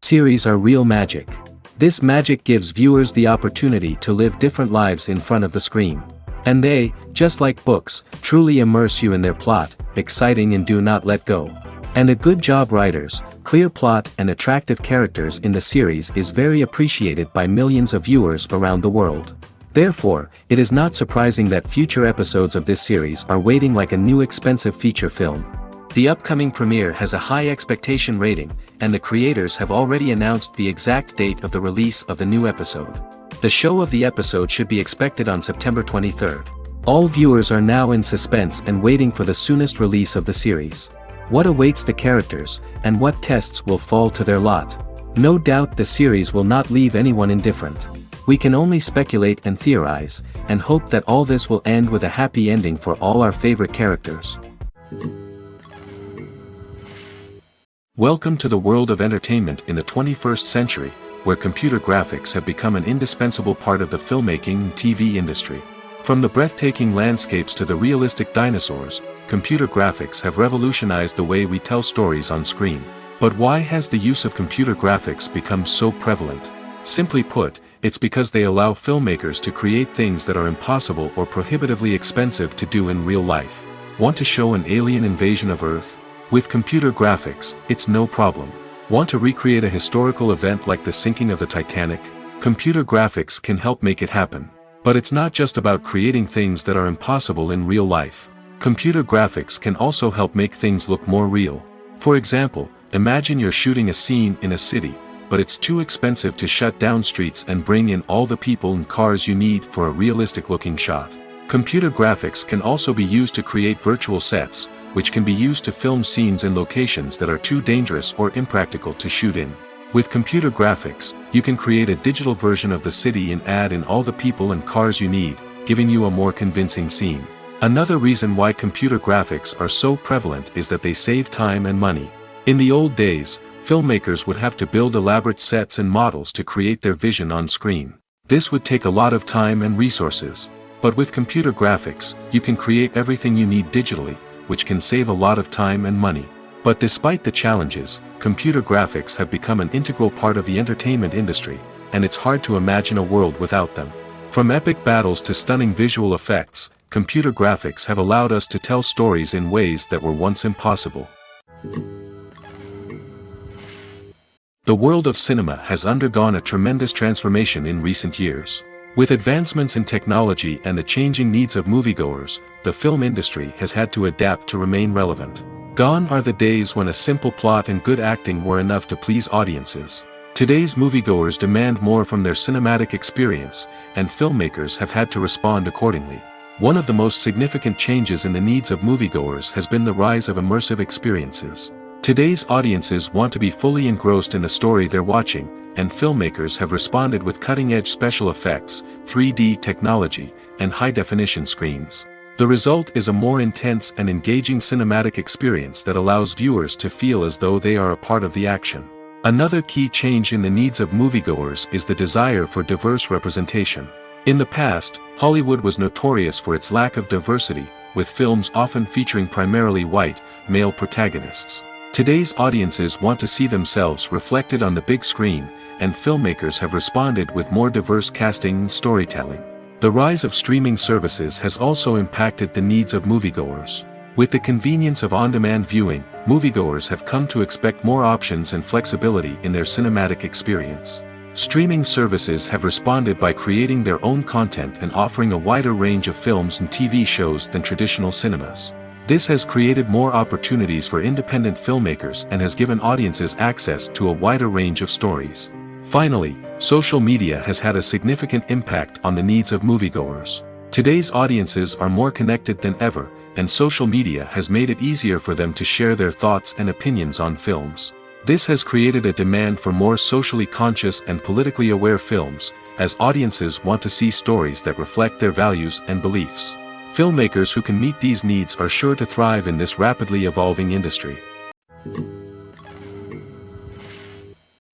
Series are real magic. This magic gives viewers the opportunity to live different lives in front of the screen. And they, just like books, truly immerse you in their plot, exciting and do not let go. And a good job writers, clear plot and attractive characters in the series is very appreciated by millions of viewers around the world. Therefore, it is not surprising that future episodes of this series are waiting like a new expensive feature film. The upcoming premiere has a high expectation rating, and the creators have already announced the exact date of the release of the new episode. The show of the episode should be expected on September 23rd. All viewers are now in suspense and waiting for the soonest release of the series. What awaits the characters, and what tests will fall to their lot? No doubt the series will not leave anyone indifferent. We can only speculate and theorize, and hope that all this will end with a happy ending for all our favorite characters. Welcome to the world of entertainment in the 21st century, where computer graphics have become an indispensable part of the filmmaking and TV industry. From the breathtaking landscapes to the realistic dinosaurs, computer graphics have revolutionized the way we tell stories on screen. But why has the use of computer graphics become so prevalent? Simply put, it's because they allow filmmakers to create things that are impossible or prohibitively expensive to do in real life. Want to show an alien invasion of Earth? With computer graphics, it's no problem. Want to recreate a historical event like the sinking of the Titanic? Computer graphics can help make it happen. But it's not just about creating things that are impossible in real life. Computer graphics can also help make things look more real. For example, imagine you're shooting a scene in a city, but it's too expensive to shut down streets and bring in all the people and cars you need for a realistic-looking shot. Computer graphics can also be used to create virtual sets, which can be used to film scenes in locations that are too dangerous or impractical to shoot in. With computer graphics, you can create a digital version of the city and add in all the people and cars you need, giving you a more convincing scene. Another reason why computer graphics are so prevalent is that they save time and money. In the old days, filmmakers would have to build elaborate sets and models to create their vision on screen. This would take a lot of time and resources. But with computer graphics, you can create everything you need digitally, which can save a lot of time and money. But despite the challenges, computer graphics have become an integral part of the entertainment industry, and it's hard to imagine a world without them. From epic battles to stunning visual effects, computer graphics have allowed us to tell stories in ways that were once impossible. The world of cinema has undergone a tremendous transformation in recent years. With advancements in technology and the changing needs of moviegoers, the film industry has had to adapt to remain relevant. Gone are the days when a simple plot and good acting were enough to please audiences. Today's moviegoers demand more from their cinematic experience, and filmmakers have had to respond accordingly. One of the most significant changes in the needs of moviegoers has been the rise of immersive experiences. Today's audiences want to be fully engrossed in the story they're watching, and filmmakers have responded with cutting-edge special effects, 3D technology, and high-definition screens. The result is a more intense and engaging cinematic experience that allows viewers to feel as though they are a part of the action. Another key change in the needs of moviegoers is the desire for diverse representation. In the past, Hollywood was notorious for its lack of diversity, with films often featuring primarily white, male protagonists. Today's audiences want to see themselves reflected on the big screen, and filmmakers have responded with more diverse casting and storytelling. The rise of streaming services has also impacted the needs of moviegoers. With the convenience of on-demand viewing, moviegoers have come to expect more options and flexibility in their cinematic experience. Streaming services have responded by creating their own content and offering a wider range of films and TV shows than traditional cinemas. This has created more opportunities for independent filmmakers and has given audiences access to a wider range of stories. Finally, social media has had a significant impact on the needs of moviegoers. Today's audiences are more connected than ever, and social media has made it easier for them to share their thoughts and opinions on films. This has created a demand for more socially conscious and politically aware films, as audiences want to see stories that reflect their values and beliefs. Filmmakers who can meet these needs are sure to thrive in this rapidly evolving industry.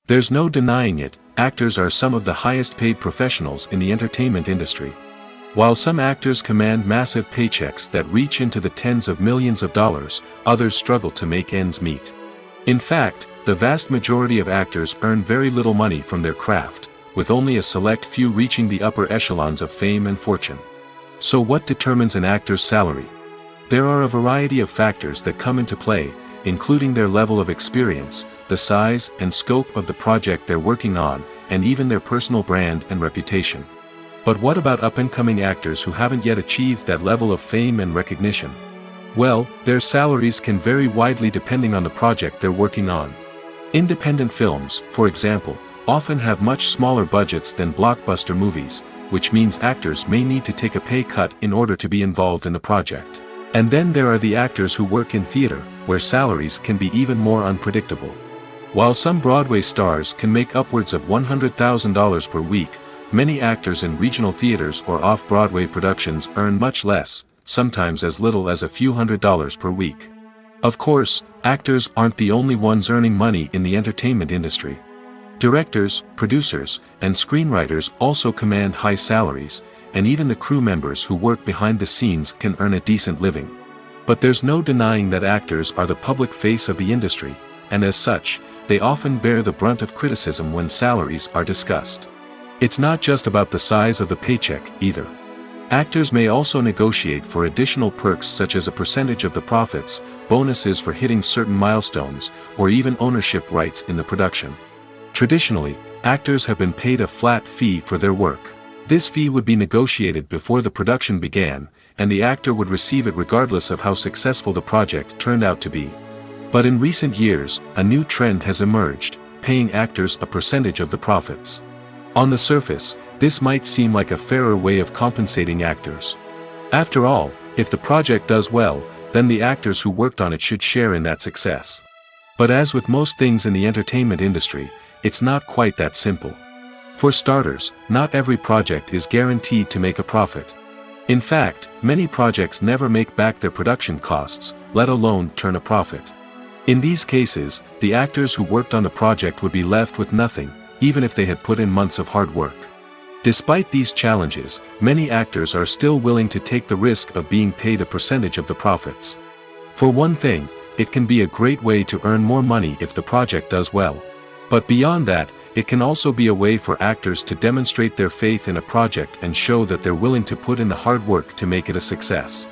There's no denying it, actors are some of the highest paid professionals in the entertainment industry. While some actors command massive paychecks that reach into the tens of millions of dollars, others struggle to make ends meet. In fact, the vast majority of actors earn very little money from their craft, with only a select few reaching the upper echelons of fame and fortune. So what determines an actor's salary? There are a variety of factors that come into play, including their level of experience, the size and scope of the project they're working on, and even their personal brand and reputation. But what about up-and-coming actors who haven't yet achieved that level of fame and recognition? Well, their salaries can vary widely depending on the project they're working on. Independent films, for example, often have much smaller budgets than blockbuster movies, which means actors may need to take a pay cut in order to be involved in the project. And then there are the actors who work in theater, where salaries can be even more unpredictable. While some Broadway stars can make upwards of $100,000 per week, many actors in regional theaters or off-Broadway productions earn much less, sometimes as little as a few $100s per week. Of course, actors aren't the only ones earning money in the entertainment industry. Directors, producers, and screenwriters also command high salaries, and even the crew members who work behind the scenes can earn a decent living. But there's no denying that actors are the public face of the industry, and as such, they often bear the brunt of criticism when salaries are discussed. It's not just about the size of the paycheck, either. Actors may also negotiate for additional perks such as a percentage of the profits, bonuses for hitting certain milestones, or even ownership rights in the production. Traditionally, actors have been paid a flat fee for their work. This fee would be negotiated before the production began, and the actor would receive it regardless of how successful the project turned out to be. But in recent years, a new trend has emerged, paying actors a percentage of the profits. On the surface, this might seem like a fairer way of compensating actors. After all, if the project does well, then the actors who worked on it should share in that success. But as with most things in the entertainment industry, it's not quite that simple. For starters, not every project is guaranteed to make a profit. In fact, many projects never make back their production costs, let alone turn a profit. In these cases, the actors who worked on the project would be left with nothing, even if they had put in months of hard work. Despite these challenges, many actors are still willing to take the risk of being paid a percentage of the profits. For one thing, it can be a great way to earn more money if the project does well. But beyond that, it can also be a way for actors to demonstrate their faith in a project and show that they're willing to put in the hard work to make it a success.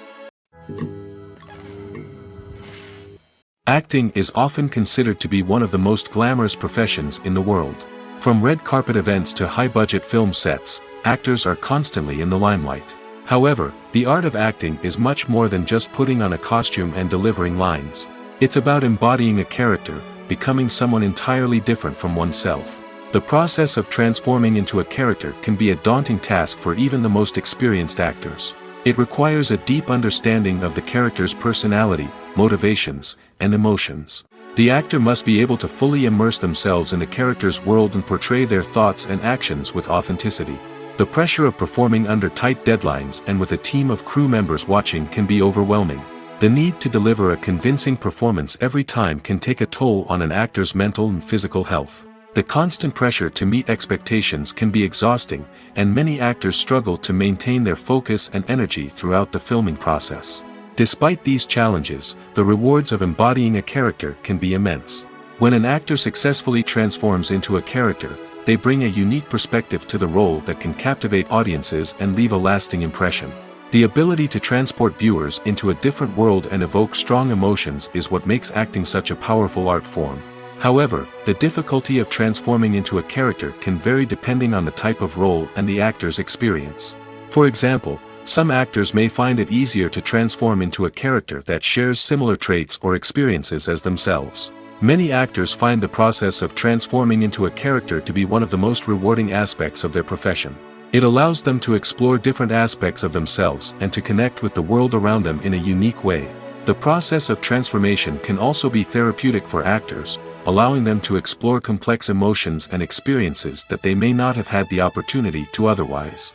Acting is often considered to be one of the most glamorous professions in the world. From red carpet events to high-budget film sets, actors are constantly in the limelight. However, the art of acting is much more than just putting on a costume and delivering lines. It's about embodying a character, becoming someone entirely different from oneself. The process of transforming into a character can be a daunting task for even the most experienced actors. It requires a deep understanding of the character's personality, motivations, and emotions. The actor must be able to fully immerse themselves in the character's world and portray their thoughts and actions with authenticity. The pressure of performing under tight deadlines and with a team of crew members watching can be overwhelming. The need to deliver a convincing performance every time can take a toll on an actor's mental and physical health. The constant pressure to meet expectations can be exhausting, and many actors struggle to maintain their focus and energy throughout the filming process. Despite these challenges, the rewards of embodying a character can be immense. When an actor successfully transforms into a character, they bring a unique perspective to the role that can captivate audiences and leave a lasting impression. The ability to transport viewers into a different world and evoke strong emotions is what makes acting such a powerful art form. However, the difficulty of transforming into a character can vary depending on the type of role and the actor's experience. For example, some actors may find it easier to transform into a character that shares similar traits or experiences as themselves. Many actors find the process of transforming into a character to be one of the most rewarding aspects of their profession. It allows them to explore different aspects of themselves and to connect with the world around them in a unique way. The process of transformation can also be therapeutic for actors, allowing them to explore complex emotions and experiences that they may not have had the opportunity to otherwise.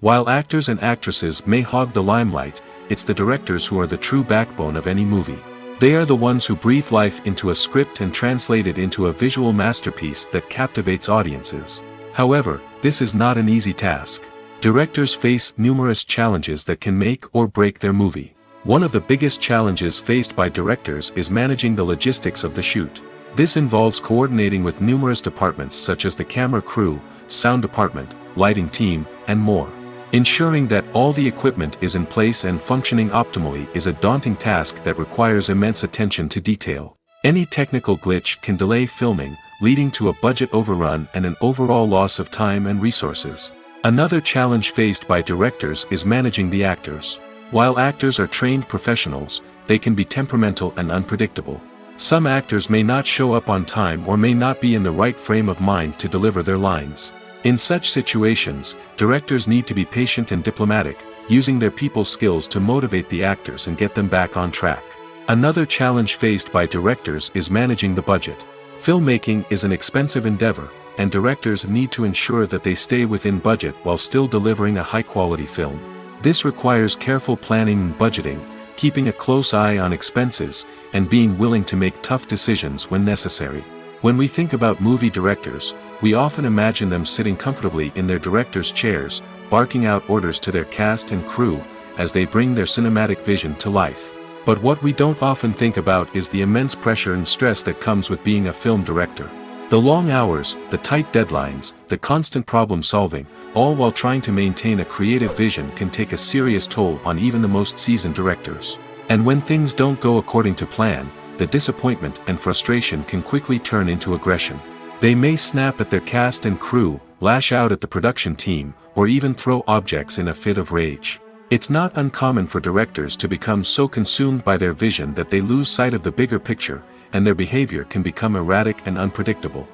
While actors and actresses may hog the limelight, it's the directors who are the true backbone of any movie. They are the ones who breathe life into a script and translate it into a visual masterpiece that captivates audiences. However, this is not an easy task. Directors face numerous challenges that can make or break their movie. One of the biggest challenges faced by directors is managing the logistics of the shoot. This involves coordinating with numerous departments such as the camera crew, sound department, lighting team, and more. Ensuring that all the equipment is in place and functioning optimally is a daunting task that requires immense attention to detail. Any technical glitch can delay filming, leading to a budget overrun and an overall loss of time and resources. Another challenge faced by directors is managing the actors. While actors are trained professionals, they can be temperamental and unpredictable. Some actors may not show up on time or may not be in the right frame of mind to deliver their lines. In such situations, directors need to be patient and diplomatic, using their people skills to motivate the actors and get them back on track. Another challenge faced by directors is managing the budget. Filmmaking is an expensive endeavor, and directors need to ensure that they stay within budget while still delivering a high-quality film. This requires careful planning and budgeting, keeping a close eye on expenses, and being willing to make tough decisions when necessary. When we think about movie directors, we often imagine them sitting comfortably in their director's chairs, barking out orders to their cast and crew, as they bring their cinematic vision to life. But what we don't often think about is the immense pressure and stress that comes with being a film director. The long hours, the tight deadlines, the constant problem solving, all while trying to maintain a creative vision can take a serious toll on even the most seasoned directors. And when things don't go according to plan, the disappointment and frustration can quickly turn into aggression. They may snap at their cast and crew, lash out at the production team, or even throw objects in a fit of rage. It's not uncommon for directors to become so consumed by their vision that they lose sight of the bigger picture, and their behavior can become erratic and unpredictable.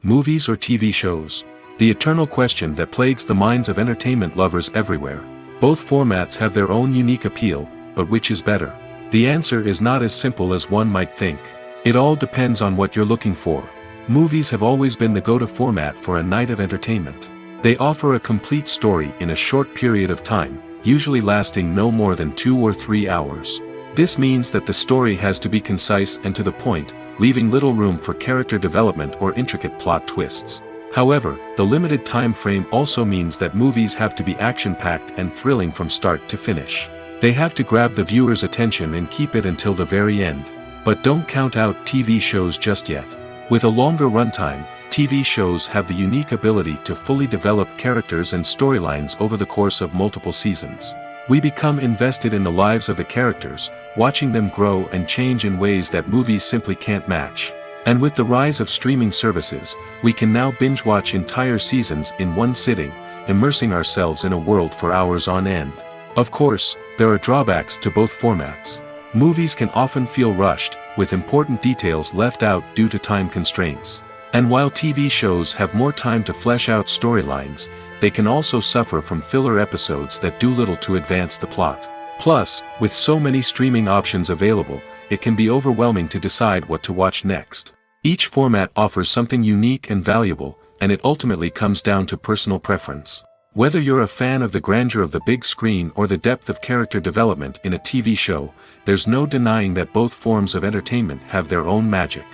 Movies or TV shows? The eternal question that plagues the minds of entertainment lovers everywhere. Both formats have their own unique appeal, but which is better? The answer is not as simple as one might think. It all depends on what you're looking for. Movies have always been the go-to format for a night of entertainment. They offer a complete story in a short period of time, usually lasting no more than 2 or 3 hours. This means that the story has to be concise and to the point, leaving little room for character development or intricate plot twists. However, the limited time frame also means that movies have to be action-packed and thrilling from start to finish. They have to grab the viewer's attention and keep it until the very end. But don't count out TV shows just yet. With a longer runtime, TV shows have the unique ability to fully develop characters and storylines over the course of multiple seasons. We become invested in the lives of the characters, watching them grow and change in ways that movies simply can't match. And with the rise of streaming services, we can now binge-watch entire seasons in one sitting, immersing ourselves in a world for hours on end. Of course, there are drawbacks to both formats. Movies can often feel rushed, with important details left out due to time constraints. And while TV shows have more time to flesh out storylines, they can also suffer from filler episodes that do little to advance the plot. Plus, with so many streaming options available, it can be overwhelming to decide what to watch next. Each format offers something unique and valuable, and it ultimately comes down to personal preference. Whether you're a fan of the grandeur of the big screen or the depth of character development in a TV show, there's no denying that both forms of entertainment have their own magic.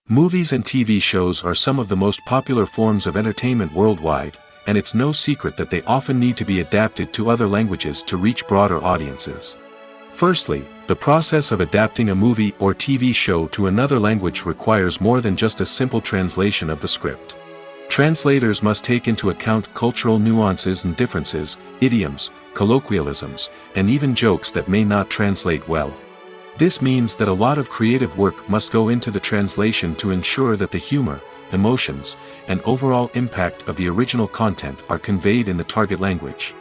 Movies and TV shows are some of the most popular forms of entertainment worldwide, and it's no secret that they often need to be adapted to other languages to reach broader audiences. Firstly, the process of adapting a movie or TV show to another language requires more than just a simple translation of the script. Translators must take into account cultural nuances and differences, idioms, colloquialisms, and even jokes that may not translate well. This means that a lot of creative work must go into the translation to ensure that the humor, emotions, and overall impact of the original content are conveyed in the target language.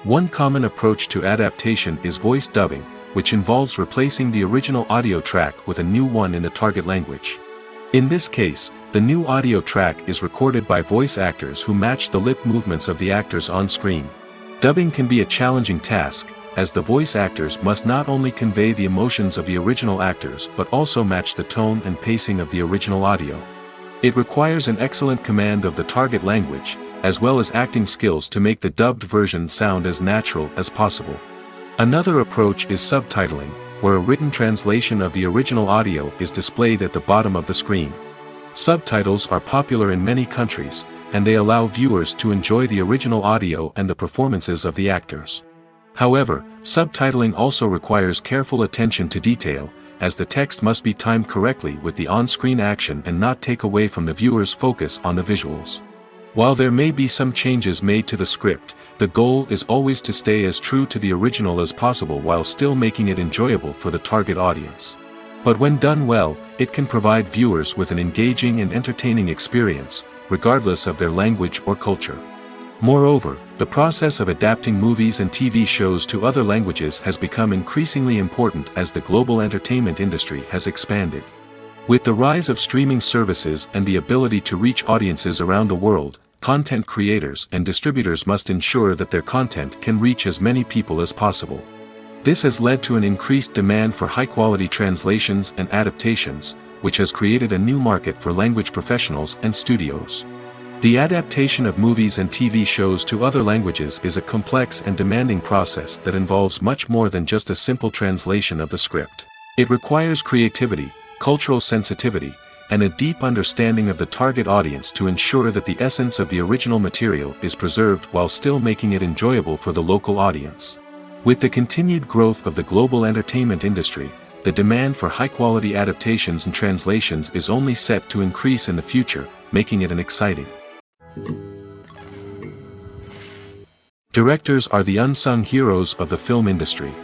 One common approach to adaptation is voice dubbing, which involves replacing the original audio track with a new one in the target language. In this case, the new audio track is recorded by voice actors who match the lip movements of the actors on screen. Dubbing can be a challenging task, as the voice actors must not only convey the emotions of the original actors but also match the tone and pacing of the original audio. It requires an excellent command of the target language, as well as acting skills to make the dubbed version sound as natural as possible. Another approach is subtitling, where a written translation of the original audio is displayed at the bottom of the screen. Subtitles are popular in many countries, and they allow viewers to enjoy the original audio and the performances of the actors. However, subtitling also requires careful attention to detail, as the text must be timed correctly with the on-screen action and not take away from the viewer's focus on the visuals. While there may be some changes made to the script, the goal is always to stay as true to the original as possible while still making it enjoyable for the target audience. But when done well, it can provide viewers with an engaging and entertaining experience, regardless of their language or culture. Moreover, the process of adapting movies and TV shows to other languages has become increasingly important as the global entertainment industry has expanded. With the rise of streaming services and the ability to reach audiences around the world, content creators and distributors must ensure that their content can reach as many people as possible. This has led to an increased demand for high-quality translations and adaptations, which has created a new market for language professionals and studios. The adaptation of movies and TV shows to other languages is a complex and demanding process that involves much more than just a simple translation of the script. It requires creativity, cultural sensitivity, and a deep understanding of the target audience to ensure that the essence of the original material is preserved while still making it enjoyable for the local audience. With the continued growth of the global entertainment industry, the demand for high-quality adaptations and translations is only set to increase in the future, making it an exciting. Directors are the unsung heroes of the film industry.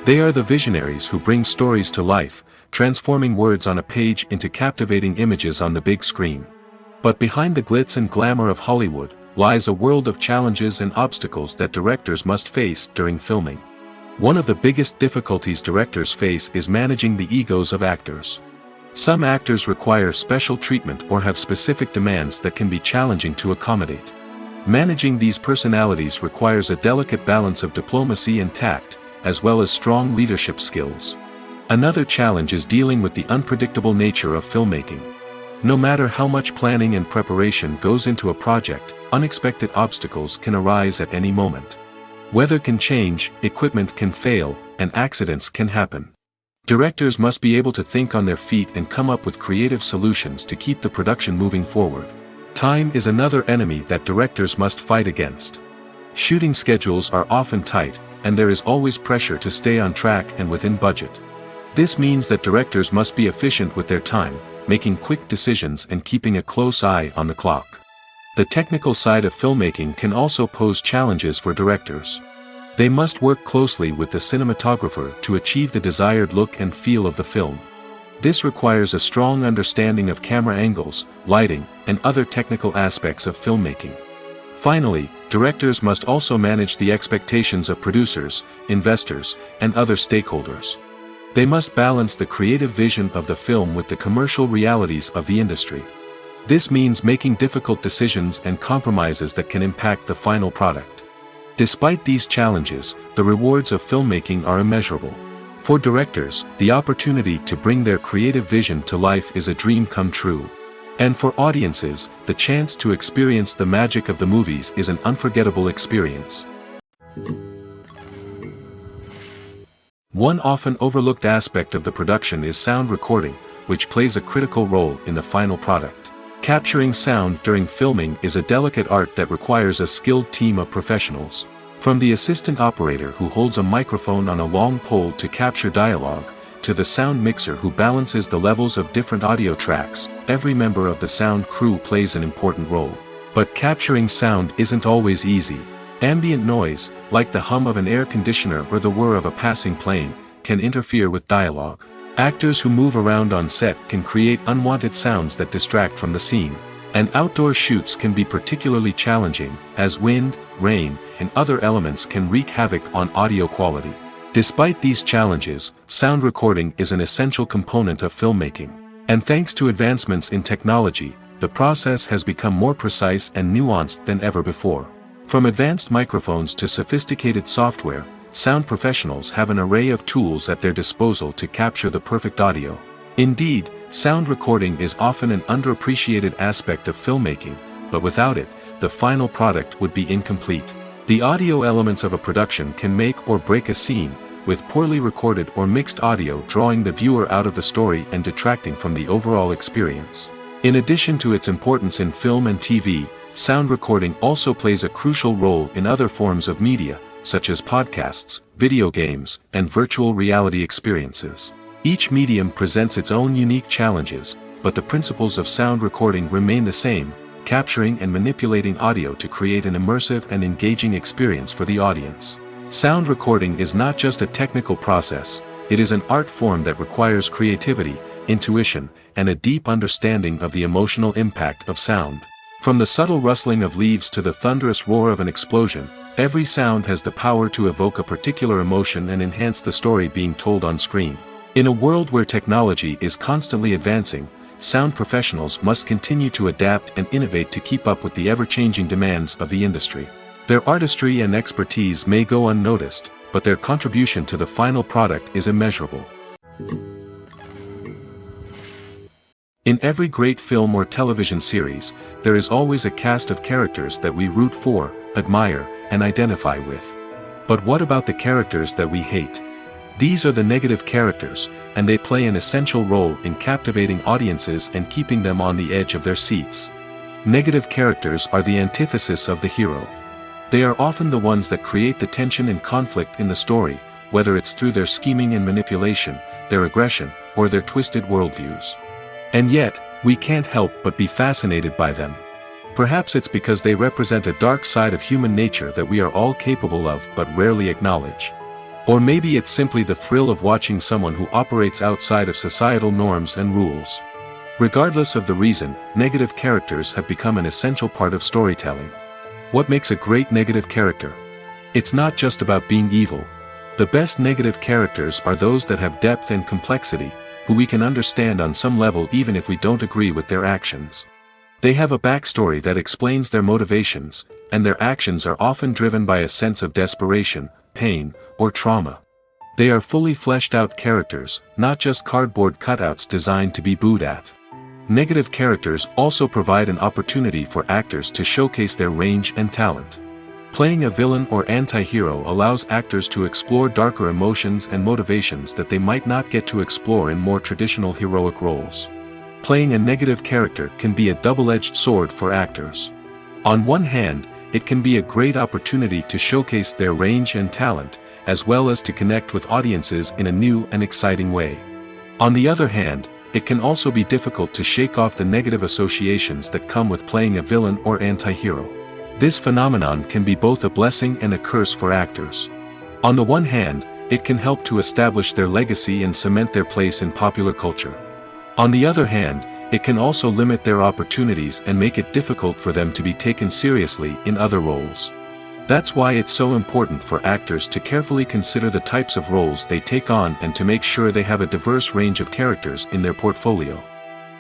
They are the visionaries who bring stories to life, transforming words on a page into captivating images on the big screen. But behind the glitz and glamour of Hollywood, lies a world of challenges and obstacles that directors must face during filming. One of the biggest difficulties directors face is managing the egos of actors. Some actors require special treatment or have specific demands that can be challenging to accommodate. Managing these personalities requires a delicate balance of diplomacy and tact, as well as strong leadership skills. Another challenge is dealing with the unpredictable nature of filmmaking. No matter how much planning and preparation goes into a project, unexpected obstacles can arise at any moment. Weather can change, equipment can fail, and accidents can happen. Directors must be able to think on their feet and come up with creative solutions to keep the production moving forward. Time is another enemy that directors must fight against. Shooting schedules are often tight, and there is always pressure to stay on track and within budget. This means that directors must be efficient with their time, making quick decisions and keeping a close eye on the clock. The technical side of filmmaking can also pose challenges for directors. They must work closely with the cinematographer to achieve the desired look and feel of the film. This requires a strong understanding of camera angles, lighting, and other technical aspects of filmmaking. Finally, directors must also manage the expectations of producers, investors, and other stakeholders. They must balance the creative vision of the film with the commercial realities of the industry. This means making difficult decisions and compromises that can impact the final product. Despite these challenges, the rewards of filmmaking are immeasurable. For directors, the opportunity to bring their creative vision to life is a dream come true. And for audiences, the chance to experience the magic of the movies is an unforgettable experience. One often overlooked aspect of the production is sound recording, which plays a critical role in the final product. Capturing sound during filming is a delicate art that requires a skilled team of professionals. From the assistant operator who holds a microphone on a long pole to capture dialogue, to the sound mixer who balances the levels of different audio tracks, every member of the sound crew plays an important role. But capturing sound isn't always easy. Ambient noise, like the hum of an air conditioner or the whir of a passing plane, can interfere with dialogue. Actors who move around on set can create unwanted sounds that distract from the scene. And outdoor shoots can be particularly challenging, as wind, rain, and other elements can wreak havoc on audio quality. Despite these challenges, sound recording is an essential component of filmmaking. And thanks to advancements in technology, the process has become more precise and nuanced than ever before. From advanced microphones to sophisticated software, sound professionals have an array of tools at their disposal to capture the perfect audio. Indeed, sound recording is often an underappreciated aspect of filmmaking, but without it, the final product would be incomplete. The audio elements of a production can make or break a scene, with poorly recorded or mixed audio drawing the viewer out of the story and detracting from the overall experience. In addition to its importance in film and TV, sound recording also plays a crucial role in other forms of media, such as podcasts, video games, and virtual reality experiences. Each medium presents its own unique challenges, but the principles of sound recording remain the same, capturing and manipulating audio to create an immersive and engaging experience for the audience. Sound recording is not just a technical process, it is an art form that requires creativity, intuition, and a deep understanding of the emotional impact of sound. From the subtle rustling of leaves to the thunderous roar of an explosion, every sound has the power to evoke a particular emotion and enhance the story being told on screen. In a world where technology is constantly advancing, sound professionals must continue to adapt and innovate to keep up with the ever-changing demands of the industry. Their artistry and expertise may go unnoticed, but their contribution to the final product is immeasurable. In every great film or television series, there is always a cast of characters that we root for, admire, and identify with. But what about the characters that we hate? These are the negative characters, and they play an essential role in captivating audiences and keeping them on the edge of their seats. Negative characters are the antithesis of the hero. They are often the ones that create the tension and conflict in the story, whether it's through their scheming and manipulation, their aggression, or their twisted worldviews. And yet, we can't help but be fascinated by them. Perhaps it's because they represent a dark side of human nature that we are all capable of but rarely acknowledge. Or maybe it's simply the thrill of watching someone who operates outside of societal norms and rules. Regardless of the reason, negative characters have become an essential part of storytelling. What makes a great negative character? It's not just about being evil. The best negative characters are those that have depth and complexity, who we can understand on some level even if we don't agree with their actions. They have a backstory that explains their motivations, and their actions are often driven by a sense of desperation, pain, or trauma. They are fully fleshed out characters, not just cardboard cutouts designed to be booed at. Negative characters also provide an opportunity for actors to showcase their range and talent. Playing a villain or anti-hero allows actors to explore darker emotions and motivations that they might not get to explore in more traditional heroic roles. Playing a negative character can be a double-edged sword for actors. On one hand, it can be a great opportunity to showcase their range and talent, as well as to connect with audiences in a new and exciting way. On the other hand, it can also be difficult to shake off the negative associations that come with playing a villain or anti-hero. This phenomenon can be both a blessing and a curse for actors. On the one hand, it can help to establish their legacy and cement their place in popular culture. On the other hand, it can also limit their opportunities and make it difficult for them to be taken seriously in other roles. That's why it's so important for actors to carefully consider the types of roles they take on and to make sure they have a diverse range of characters in their portfolio.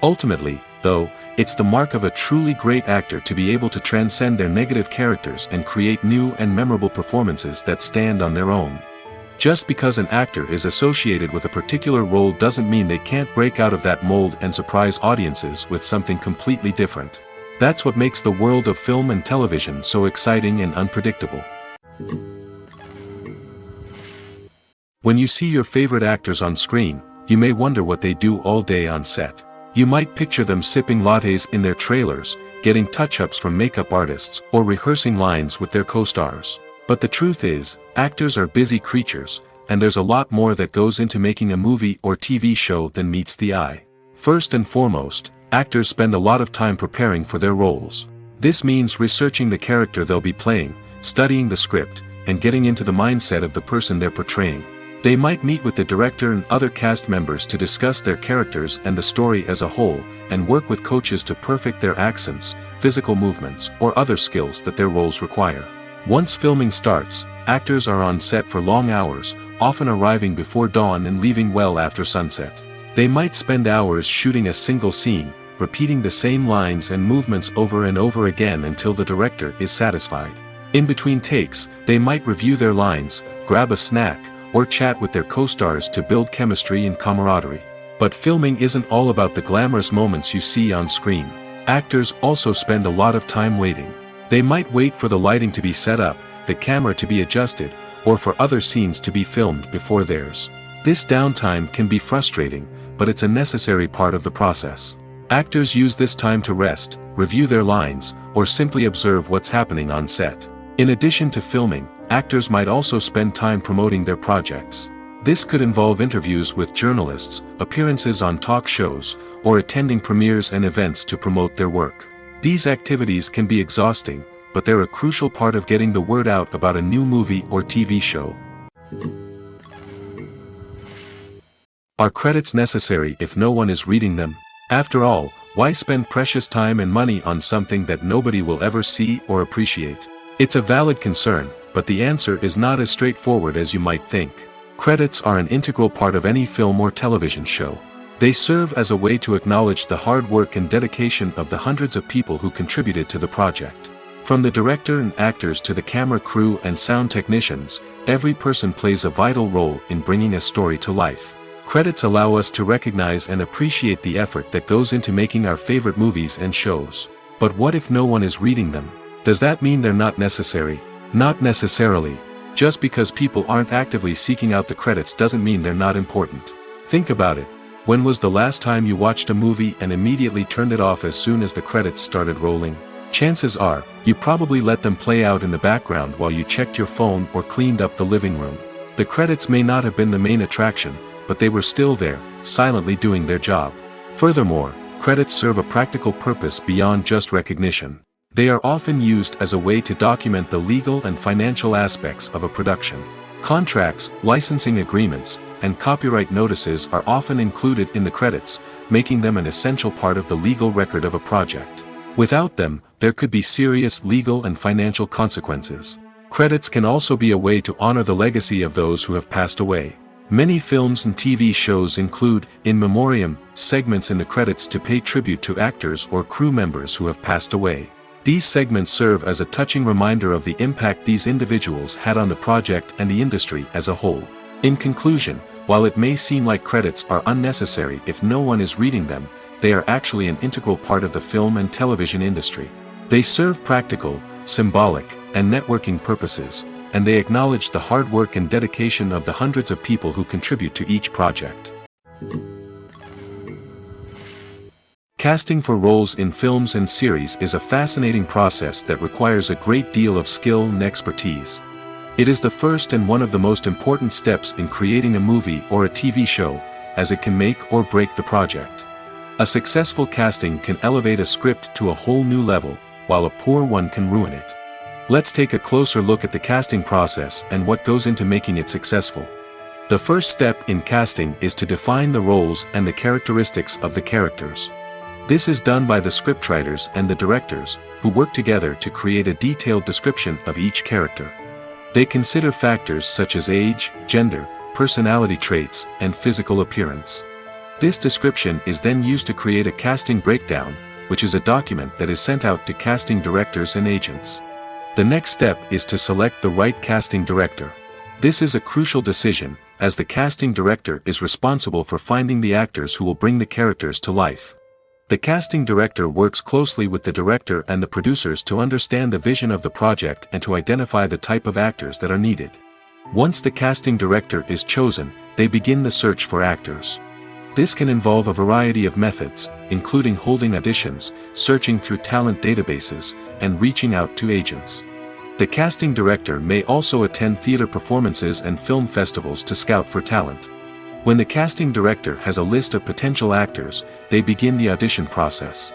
Ultimately, though, it's the mark of a truly great actor to be able to transcend their negative characters and create new and memorable performances that stand on their own. Just because an actor is associated with a particular role doesn't mean they can't break out of that mold and surprise audiences with something completely different. That's what makes the world of film and television so exciting and unpredictable. When you see your favorite actors on screen, you may wonder what they do all day on set. You might picture them sipping lattes in their trailers, getting touch-ups from makeup artists, or rehearsing lines with their co-stars. But the truth is, actors are busy creatures, and there's a lot more that goes into making a movie or TV show than meets the eye. First and foremost, actors spend a lot of time preparing for their roles. This means researching the character they'll be playing, studying the script, and getting into the mindset of the person they're portraying. They might meet with the director and other cast members to discuss their characters and the story as a whole, and work with coaches to perfect their accents, physical movements, or other skills that their roles require. Once filming starts, actors are on set for long hours, often arriving before dawn and leaving well after sunset. They might spend hours shooting a single scene, repeating the same lines and movements over and over again until the director is satisfied. In between takes, they might review their lines, grab a snack, or chat with their co-stars to build chemistry and camaraderie. But filming isn't all about the glamorous moments you see on screen. Actors also spend a lot of time waiting. They might wait for the lighting to be set up, the camera to be adjusted, or for other scenes to be filmed before theirs. This downtime can be frustrating, but it's a necessary part of the process. Actors use this time to rest, review their lines, or simply observe what's happening on set. In addition to filming, actors might also spend time promoting their projects. This could involve interviews with journalists, appearances on talk shows, or attending premieres and events to promote their work. These activities can be exhausting, but they're a crucial part of getting the word out about a new movie or TV show. Are credits necessary if no one is reading them? After all, why spend precious time and money on something that nobody will ever see or appreciate? It's a valid concern, but the answer is not as straightforward as you might think. Credits are an integral part of any film or television show. They serve as a way to acknowledge the hard work and dedication of the hundreds of people who contributed to the project. From the director and actors to the camera crew and sound technicians, every person plays a vital role in bringing a story to life. Credits allow us to recognize and appreciate the effort that goes into making our favorite movies and shows. But what if no one is reading them? Does that mean they're not necessary? Not necessarily. Just because people aren't actively seeking out the credits doesn't mean they're not important. Think about it. When was the last time you watched a movie and immediately turned it off as soon as the credits started rolling? Chances are, you probably let them play out in the background while you checked your phone or cleaned up the living room. The credits may not have been the main attraction, but they were still there, silently doing their job. Furthermore, credits serve a practical purpose beyond just recognition. They are often used as a way to document the legal and financial aspects of a production. Contracts, licensing agreements, and copyright notices are often included in the credits, making them an essential part of the legal record of a project. Without them, there could be serious legal and financial consequences. Credits can also be a way to honor the legacy of those who have passed away. Many films and TV shows include, in memoriam, segments in the credits to pay tribute to actors or crew members who have passed away. These segments serve as a touching reminder of the impact these individuals had on the project and the industry as a whole. In conclusion, while it may seem like credits are unnecessary if no one is reading them, they are actually an integral part of the film and television industry. They serve practical, symbolic, and networking purposes, and they acknowledge the hard work and dedication of the hundreds of people who contribute to each project. Casting for roles in films and series is a fascinating process that requires a great deal of skill and expertise. It is the first and one of the most important steps in creating a movie or a TV show, as it can make or break the project. A successful casting can elevate a script to a whole new level, while a poor one can ruin it. Let's take a closer look at the casting process and what goes into making it successful. The first step in casting is to define the roles and the characteristics of the characters. This is done by the scriptwriters and the directors, who work together to create a detailed description of each character. They consider factors such as age, gender, personality traits, and physical appearance. This description is then used to create a casting breakdown, which is a document that is sent out to casting directors and agents. The next step is to select the right casting director. This is a crucial decision, as the casting director is responsible for finding the actors who will bring the characters to life. The casting director works closely with the director and the producers to understand the vision of the project and to identify the type of actors that are needed. Once the casting director is chosen, they begin the search for actors. This can involve a variety of methods, including holding auditions, searching through talent databases, and reaching out to agents. The casting director may also attend theater performances and film festivals to scout for talent. When the casting director has a list of potential actors, they begin the audition process.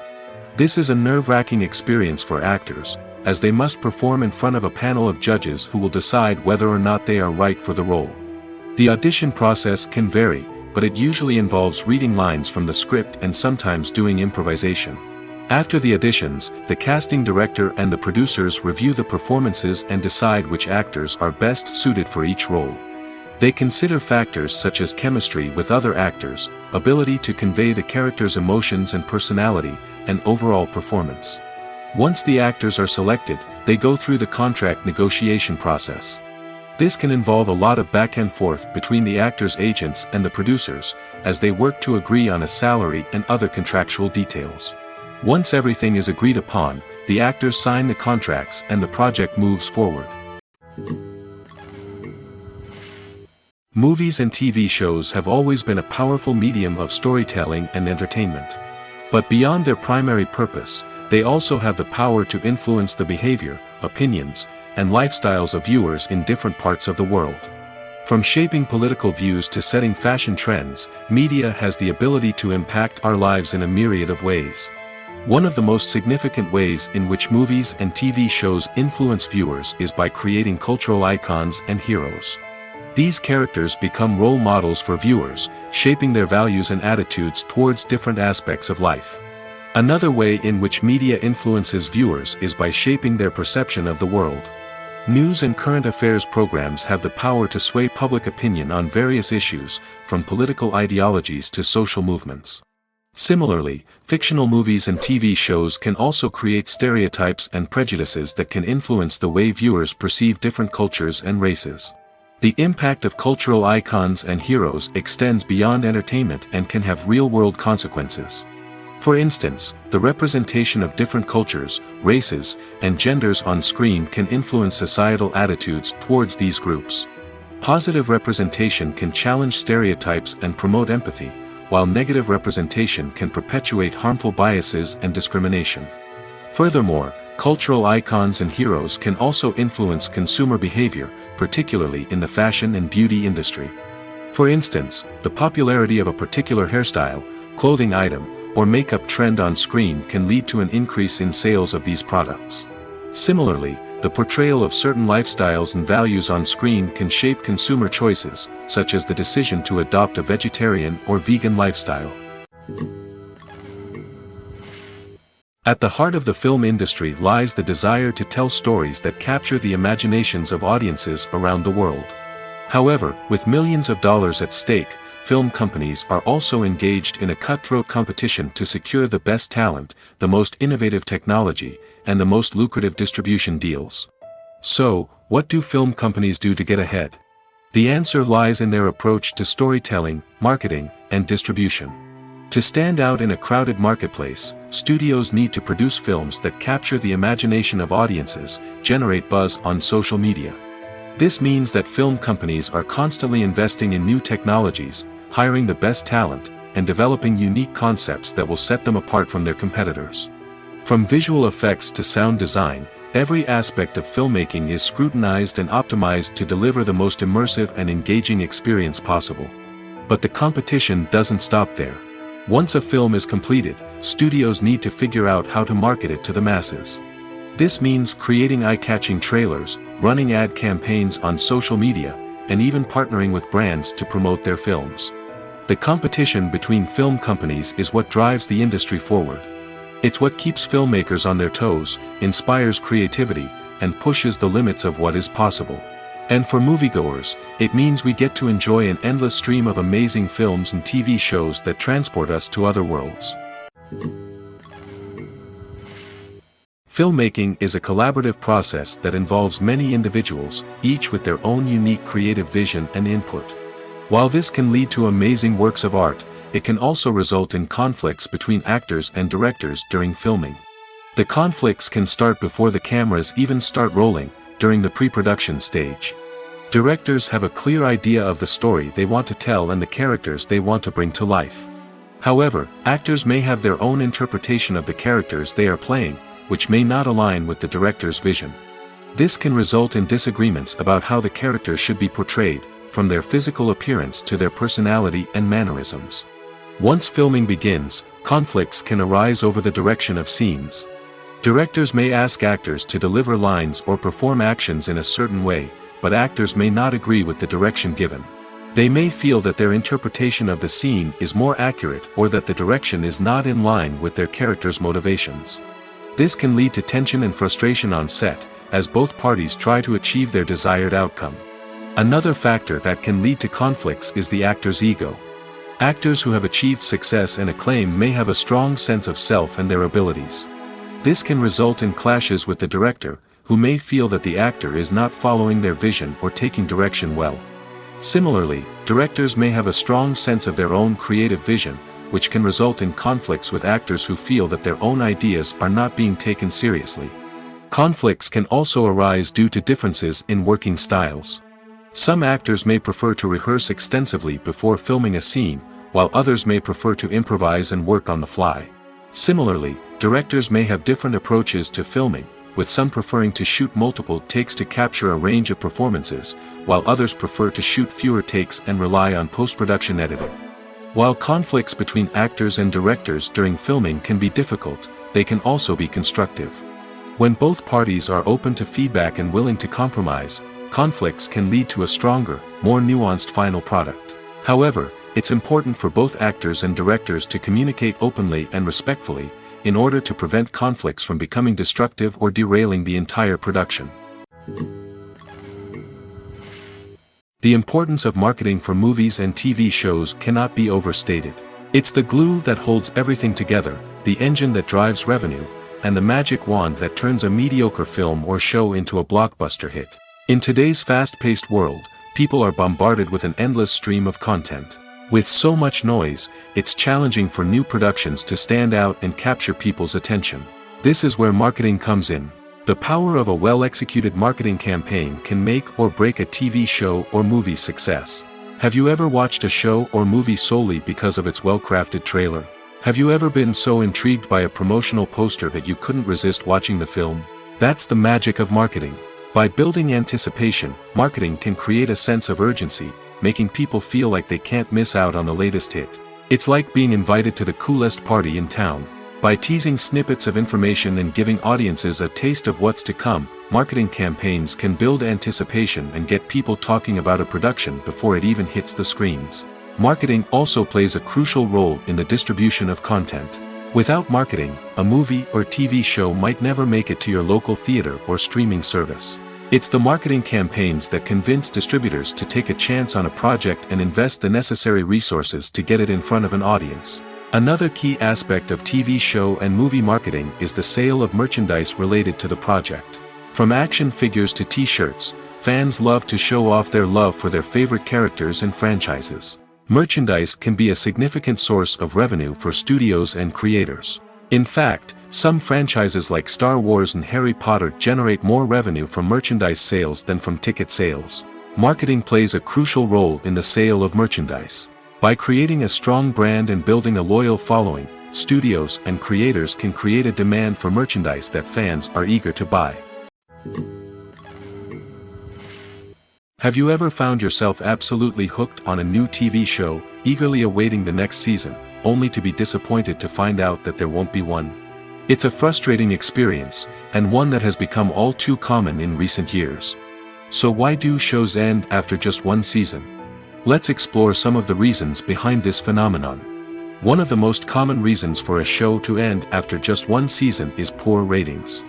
This is a nerve-wracking experience for actors, as they must perform in front of a panel of judges who will decide whether or not they are right for the role. The audition process can vary, but it usually involves reading lines from the script and sometimes doing improvisation. After the auditions, the casting director and the producers review the performances and decide which actors are best suited for each role. They consider factors such as chemistry with other actors, ability to convey the character's emotions and personality, and overall performance. Once the actors are selected, they go through the contract negotiation process. This can involve a lot of back and forth between the actors' agents and the producers, as they work to agree on a salary and other contractual details. Once everything is agreed upon, the actors sign the contracts and the project moves forward. Movies and TV shows have always been a powerful medium of storytelling and entertainment. But beyond their primary purpose, they also have the power to influence the behavior, opinions, and lifestyles of viewers in different parts of the world. From shaping political views to setting fashion trends, media has the ability to impact our lives in a myriad of ways. One of the most significant ways in which movies and TV shows influence viewers is by creating cultural icons and heroes. These characters become role models for viewers, shaping their values and attitudes towards different aspects of life. Another way in which media influences viewers is by shaping their perception of the world. News and current affairs programs have the power to sway public opinion on various issues, from political ideologies to social movements. Similarly, fictional movies and TV shows can also create stereotypes and prejudices that can influence the way viewers perceive different cultures and races. The impact of cultural icons and heroes extends beyond entertainment and can have real-world consequences. For instance, the representation of different cultures, races, and genders on screen can influence societal attitudes towards these groups. Positive representation can challenge stereotypes and promote empathy, while negative representation can perpetuate harmful biases and discrimination. Furthermore, cultural icons and heroes can also influence consumer behavior, particularly in the fashion and beauty industry. For instance, the popularity of a particular hairstyle, clothing item, or makeup trend on screen can lead to an increase in sales of these products. Similarly, the portrayal of certain lifestyles and values on screen can shape consumer choices, such as the decision to adopt a vegetarian or vegan lifestyle. At the heart of the film industry lies the desire to tell stories that capture the imaginations of audiences around the world. However, with millions of dollars at stake, film companies are also engaged in a cutthroat competition to secure the best talent, the most innovative technology, and the most lucrative distribution deals. So, what do film companies do to get ahead? The answer lies in their approach to storytelling, marketing, and distribution. To stand out in a crowded marketplace, studios need to produce films that capture the imagination of audiences, generate buzz on social media. This means that film companies are constantly investing in new technologies, hiring the best talent, and developing unique concepts that will set them apart from their competitors. From visual effects to sound design, every aspect of filmmaking is scrutinized and optimized to deliver the most immersive and engaging experience possible. But the competition doesn't stop there. Once a film is completed, studios need to figure out how to market it to the masses. This means creating eye-catching trailers, running ad campaigns on social media, and even partnering with brands to promote their films. The competition between film companies is what drives the industry forward. It's what keeps filmmakers on their toes, inspires creativity, and pushes the limits of what is possible. And for moviegoers, it means we get to enjoy an endless stream of amazing films and TV shows that transport us to other worlds. Filmmaking is a collaborative process that involves many individuals, each with their own unique creative vision and input. While this can lead to amazing works of art, it can also result in conflicts between actors and directors during filming. The conflicts can start before the cameras even start rolling, during the pre-production stage. Directors have a clear idea of the story they want to tell and the characters they want to bring to life. However, actors may have their own interpretation of the characters they are playing, which may not align with the director's vision. This can result in disagreements about how the characters should be portrayed, from their physical appearance to their personality and mannerisms. Once filming begins, conflicts can arise over the direction of scenes. Directors may ask actors to deliver lines or perform actions in a certain way, but actors may not agree with the direction given. They may feel that their interpretation of the scene is more accurate or that the direction is not in line with their character's motivations. This can lead to tension and frustration on set, as both parties try to achieve their desired outcome. Another factor that can lead to conflicts is the actor's ego. Actors who have achieved success and acclaim may have a strong sense of self and their abilities. This can result in clashes with the director, who may feel that the actor is not following their vision or taking direction well. Similarly, directors may have a strong sense of their own creative vision, which can result in conflicts with actors who feel that their own ideas are not being taken seriously. Conflicts can also arise due to differences in working styles. Some actors may prefer to rehearse extensively before filming a scene, while others may prefer to improvise and work on the fly. Similarly, directors may have different approaches to filming, with some preferring to shoot multiple takes to capture a range of performances, while others prefer to shoot fewer takes and rely on post-production editing. While conflicts between actors and directors during filming can be difficult, they can also be constructive. When both parties are open to feedback and willing to compromise, conflicts can lead to a stronger, more nuanced final product. However, it's important for both actors and directors to communicate openly and respectfully, in order to prevent conflicts from becoming destructive or derailing the entire production. The importance of marketing for movies and TV shows cannot be overstated. It's the glue that holds everything together, the engine that drives revenue, and the magic wand that turns a mediocre film or show into a blockbuster hit. In today's fast-paced world, people are bombarded with an endless stream of content. With so much noise, it's challenging for new productions to stand out and capture people's attention. This is where marketing comes in. The power of a well-executed marketing campaign can make or break a TV show or movie's success. Have you ever watched a show or movie solely because of its well-crafted trailer? Have you ever been so intrigued by a promotional poster that you couldn't resist watching the film? That's the magic of marketing. By building anticipation, marketing can create a sense of urgency, making people feel like they can't miss out on the latest hit. It's like being invited to the coolest party in town. By teasing snippets of information and giving audiences a taste of what's to come, marketing campaigns can build anticipation and get people talking about a production before it even hits the screens. Marketing also plays a crucial role in the distribution of content. Without marketing, a movie or TV show might never make it to your local theater or streaming service. It's the marketing campaigns that convince distributors to take a chance on a project and invest the necessary resources to get it in front of an audience. Another key aspect of TV show and movie marketing is the sale of merchandise related to the project. From action figures to t-shirts, fans love to show off their love for their favorite characters and franchises. Merchandise can be a significant source of revenue for studios and creators. In fact, some franchises like Star Wars and Harry Potter generate more revenue from merchandise sales than from ticket sales. Marketing plays a crucial role in the sale of merchandise. By creating a strong brand and building a loyal following, studios and creators can create a demand for merchandise that fans are eager to buy. Have you ever found yourself absolutely hooked on a new TV show, eagerly awaiting the next season, only to be disappointed to find out that there won't be one? It's a frustrating experience, and one that has become all too common in recent years. So why do shows end after just one season? Let's explore some of the reasons behind this phenomenon. One of the most common reasons for a show to end after just one season is poor ratings.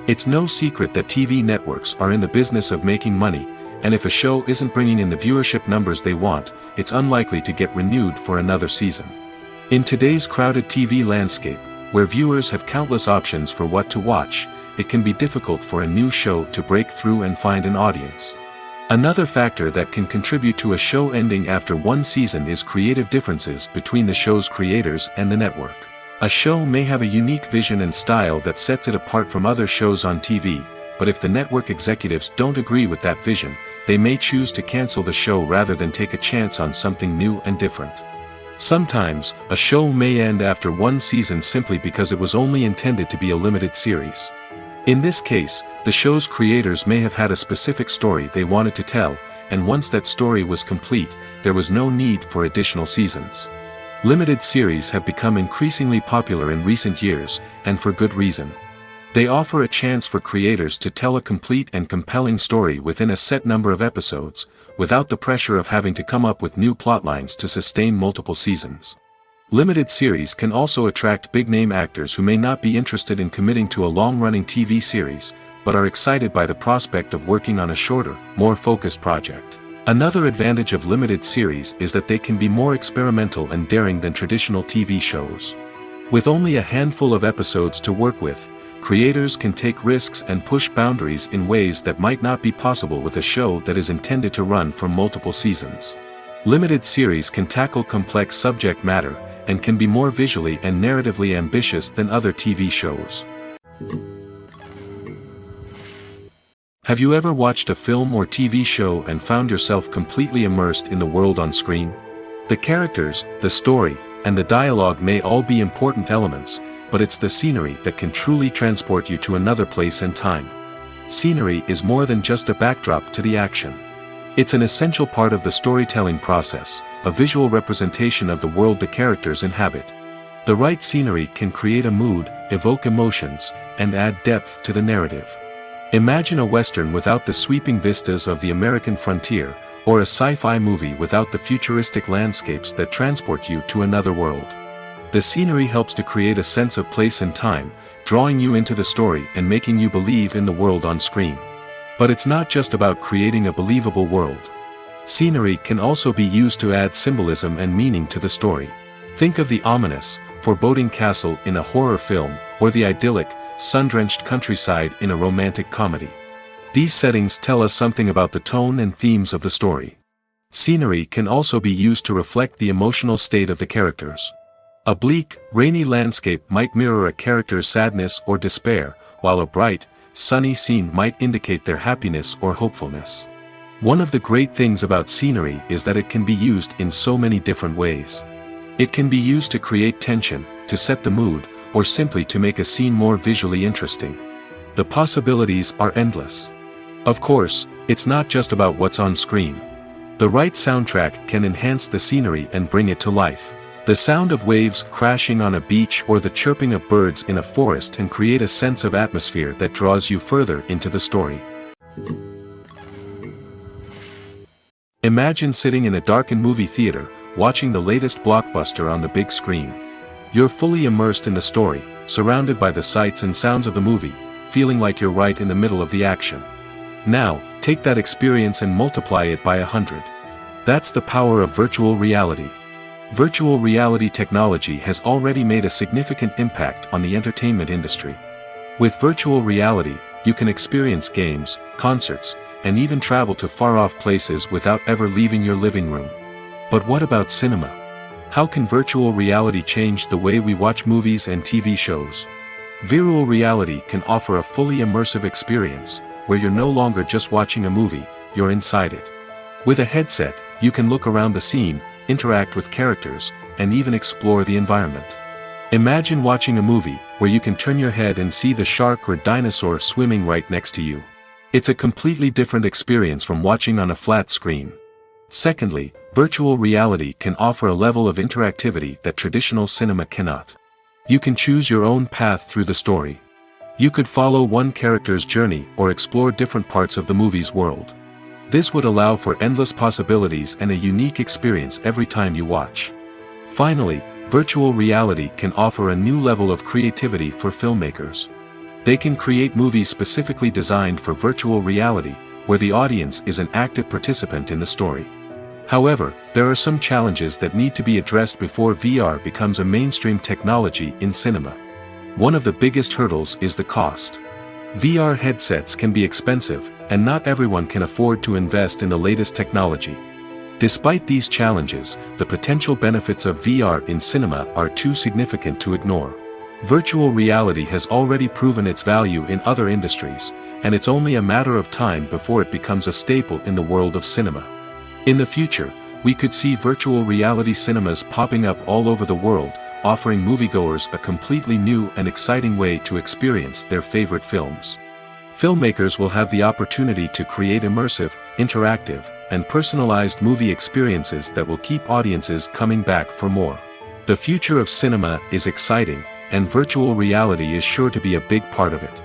It's no secret that TV networks are in the business of making money, and if a show isn't bringing in the viewership numbers they want, it's unlikely to get renewed for another season. In today's crowded TV landscape, where viewers have countless options for what to watch, it can be difficult for a new show to break through and find an audience. Another factor that can contribute to a show ending after one season is creative differences between the show's creators and the network. A show may have a unique vision and style that sets it apart from other shows on TV, but if the network executives don't agree with that vision, they may choose to cancel the show rather than take a chance on something new and different. Sometimes, a show may end after one season simply because it was only intended to be a limited series. In this case, the show's creators may have had a specific story they wanted to tell, and once that story was complete, there was no need for additional seasons. Limited series have become increasingly popular in recent years, and for good reason. They offer a chance for creators to tell a complete and compelling story within a set number of episodes, without the pressure of having to come up with new plotlines to sustain multiple seasons. Limited series can also attract big-name actors who may not be interested in committing to a long-running TV series, but are excited by the prospect of working on a shorter, more focused project. Another advantage of limited series is that they can be more experimental and daring than traditional TV shows. With only a handful of episodes to work with, creators can take risks and push boundaries in ways that might not be possible with a show that is intended to run for multiple seasons. Limited series can tackle complex subject matter, and can be more visually and narratively ambitious than other TV shows. Have you ever watched a film or TV show and found yourself completely immersed in the world on screen? The characters, the story, and the dialogue may all be important elements, but it's the scenery that can truly transport you to another place and time. Scenery is more than just a backdrop to the action. It's an essential part of the storytelling process, a visual representation of the world the characters inhabit. The right scenery can create a mood, evoke emotions, and add depth to the narrative. Imagine a Western without the sweeping vistas of the American frontier, or a sci-fi movie without the futuristic landscapes that transport you to another world. The scenery helps to create a sense of place and time, drawing you into the story and making you believe in the world on screen. But it's not just about creating a believable world. Scenery can also be used to add symbolism and meaning to the story. Think of the ominous, foreboding castle in a horror film, or the idyllic, sun-drenched countryside in a romantic comedy. These settings tell us something about the tone and themes of the story. Scenery can also be used to reflect the emotional state of the characters. A bleak, rainy landscape might mirror a character's sadness or despair, while a bright, sunny scene might indicate their happiness or hopefulness. One of the great things about scenery is that it can be used in so many different ways. It can be used to create tension, to set the mood, or simply to make a scene more visually interesting. The possibilities are endless. Of course, it's not just about what's on screen. The right soundtrack can enhance the scenery and bring it to life. The sound of waves crashing on a beach or the chirping of birds in a forest can create a sense of atmosphere that draws you further into the story. Imagine sitting in a darkened movie theater, watching the latest blockbuster on the big screen. You're fully immersed in the story, surrounded by the sights and sounds of the movie, feeling like you're right in the middle of the action. Now, take that experience and multiply it by 100. That's the power of virtual reality. Virtual reality technology has already made a significant impact on the entertainment industry. With virtual reality, you can experience games, concerts, and even travel to far-off places without ever leaving your living room. But what about cinema? How can virtual reality change the way we watch movies and TV shows? Virtual reality can offer a fully immersive experience, where you're no longer just watching a movie, you're inside it. With a headset, you can look around the scene, interact with characters, and even explore the environment. Imagine watching a movie where you can turn your head and see the shark or dinosaur swimming right next to you. It's a completely different experience from watching on a flat screen. Secondly, virtual reality can offer a level of interactivity that traditional cinema cannot. You can choose your own path through the story. You could follow one character's journey or explore different parts of the movie's world. This would allow for endless possibilities and a unique experience every time you watch. Finally, virtual reality can offer a new level of creativity for filmmakers. They can create movies specifically designed for virtual reality, where the audience is an active participant in the story. However, there are some challenges that need to be addressed before VR becomes a mainstream technology in cinema. One of the biggest hurdles is the cost. VR headsets can be expensive, and not everyone can afford to invest in the latest technology. Despite these challenges, the potential benefits of VR in cinema are too significant to ignore. Virtual reality has already proven its value in other industries, and it's only a matter of time before it becomes a staple in the world of cinema. In the future, we could see virtual reality cinemas popping up all over the world, offering moviegoers a completely new and exciting way to experience their favorite films. Filmmakers will have the opportunity to create immersive, interactive, and personalized movie experiences that will keep audiences coming back for more. The future of cinema is exciting, and virtual reality is sure to be a big part of it.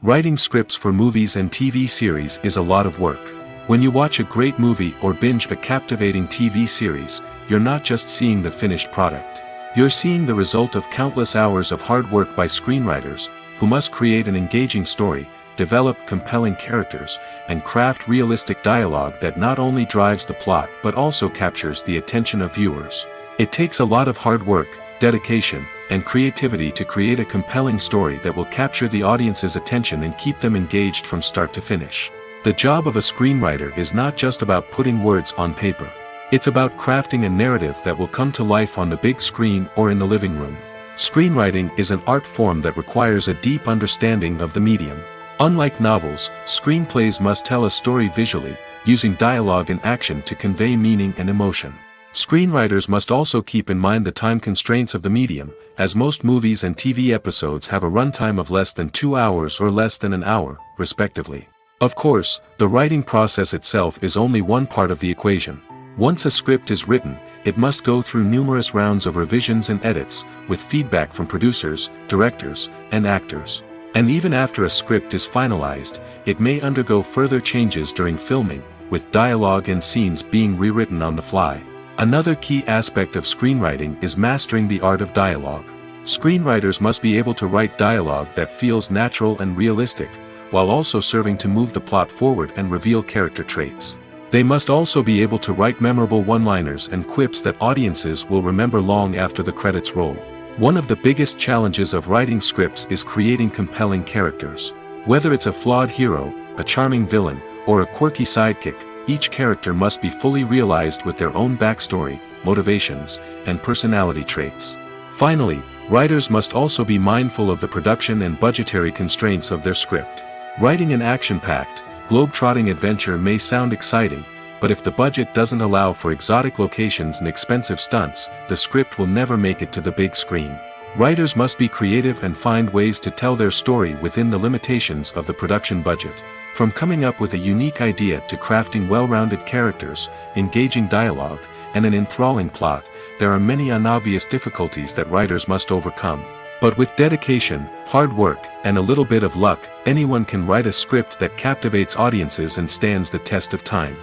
Writing scripts for movies and TV series is a lot of work. When you watch a great movie or binge a captivating TV series, you're not just seeing the finished product. You're seeing the result of countless hours of hard work by screenwriters, who must create an engaging story, develop compelling characters, and craft realistic dialogue that not only drives the plot but also captures the attention of viewers. It takes a lot of hard work, dedication, and creativity to create a compelling story that will capture the audience's attention and keep them engaged from start to finish. The job of a screenwriter is not just about putting words on paper. It's about crafting a narrative that will come to life on the big screen or in the living room. Screenwriting is an art form that requires a deep understanding of the medium. Unlike novels, screenplays must tell a story visually, using dialogue and action to convey meaning and emotion. Screenwriters must also keep in mind the time constraints of the medium, as most movies and TV episodes have a runtime of less than 2 hours or less than an hour, respectively. Of course, the writing process itself is only one part of the equation. Once a script is written, it must go through numerous rounds of revisions and edits, with feedback from producers, directors, and actors. And even after a script is finalized, it may undergo further changes during filming, with dialogue and scenes being rewritten on the fly. Another key aspect of screenwriting is mastering the art of dialogue. Screenwriters must be able to write dialogue that feels natural and realistic, while also serving to move the plot forward and reveal character traits. They must also be able to write memorable one-liners and quips that audiences will remember long after the credits roll. One of the biggest challenges of writing scripts is creating compelling characters. Whether it's a flawed hero, a charming villain, or a quirky sidekick, each character must be fully realized with their own backstory, motivations, and personality traits. Finally, writers must also be mindful of the production and budgetary constraints of their script. Writing an action-packed, globe-trotting adventure may sound exciting, but if the budget doesn't allow for exotic locations and expensive stunts, the script will never make it to the big screen. Writers must be creative and find ways to tell their story within the limitations of the production budget. From coming up with a unique idea to crafting well-rounded characters, engaging dialogue, and an enthralling plot, there are many unobvious difficulties that writers must overcome. But with dedication, hard work, and a little bit of luck, anyone can write a script that captivates audiences and stands the test of time.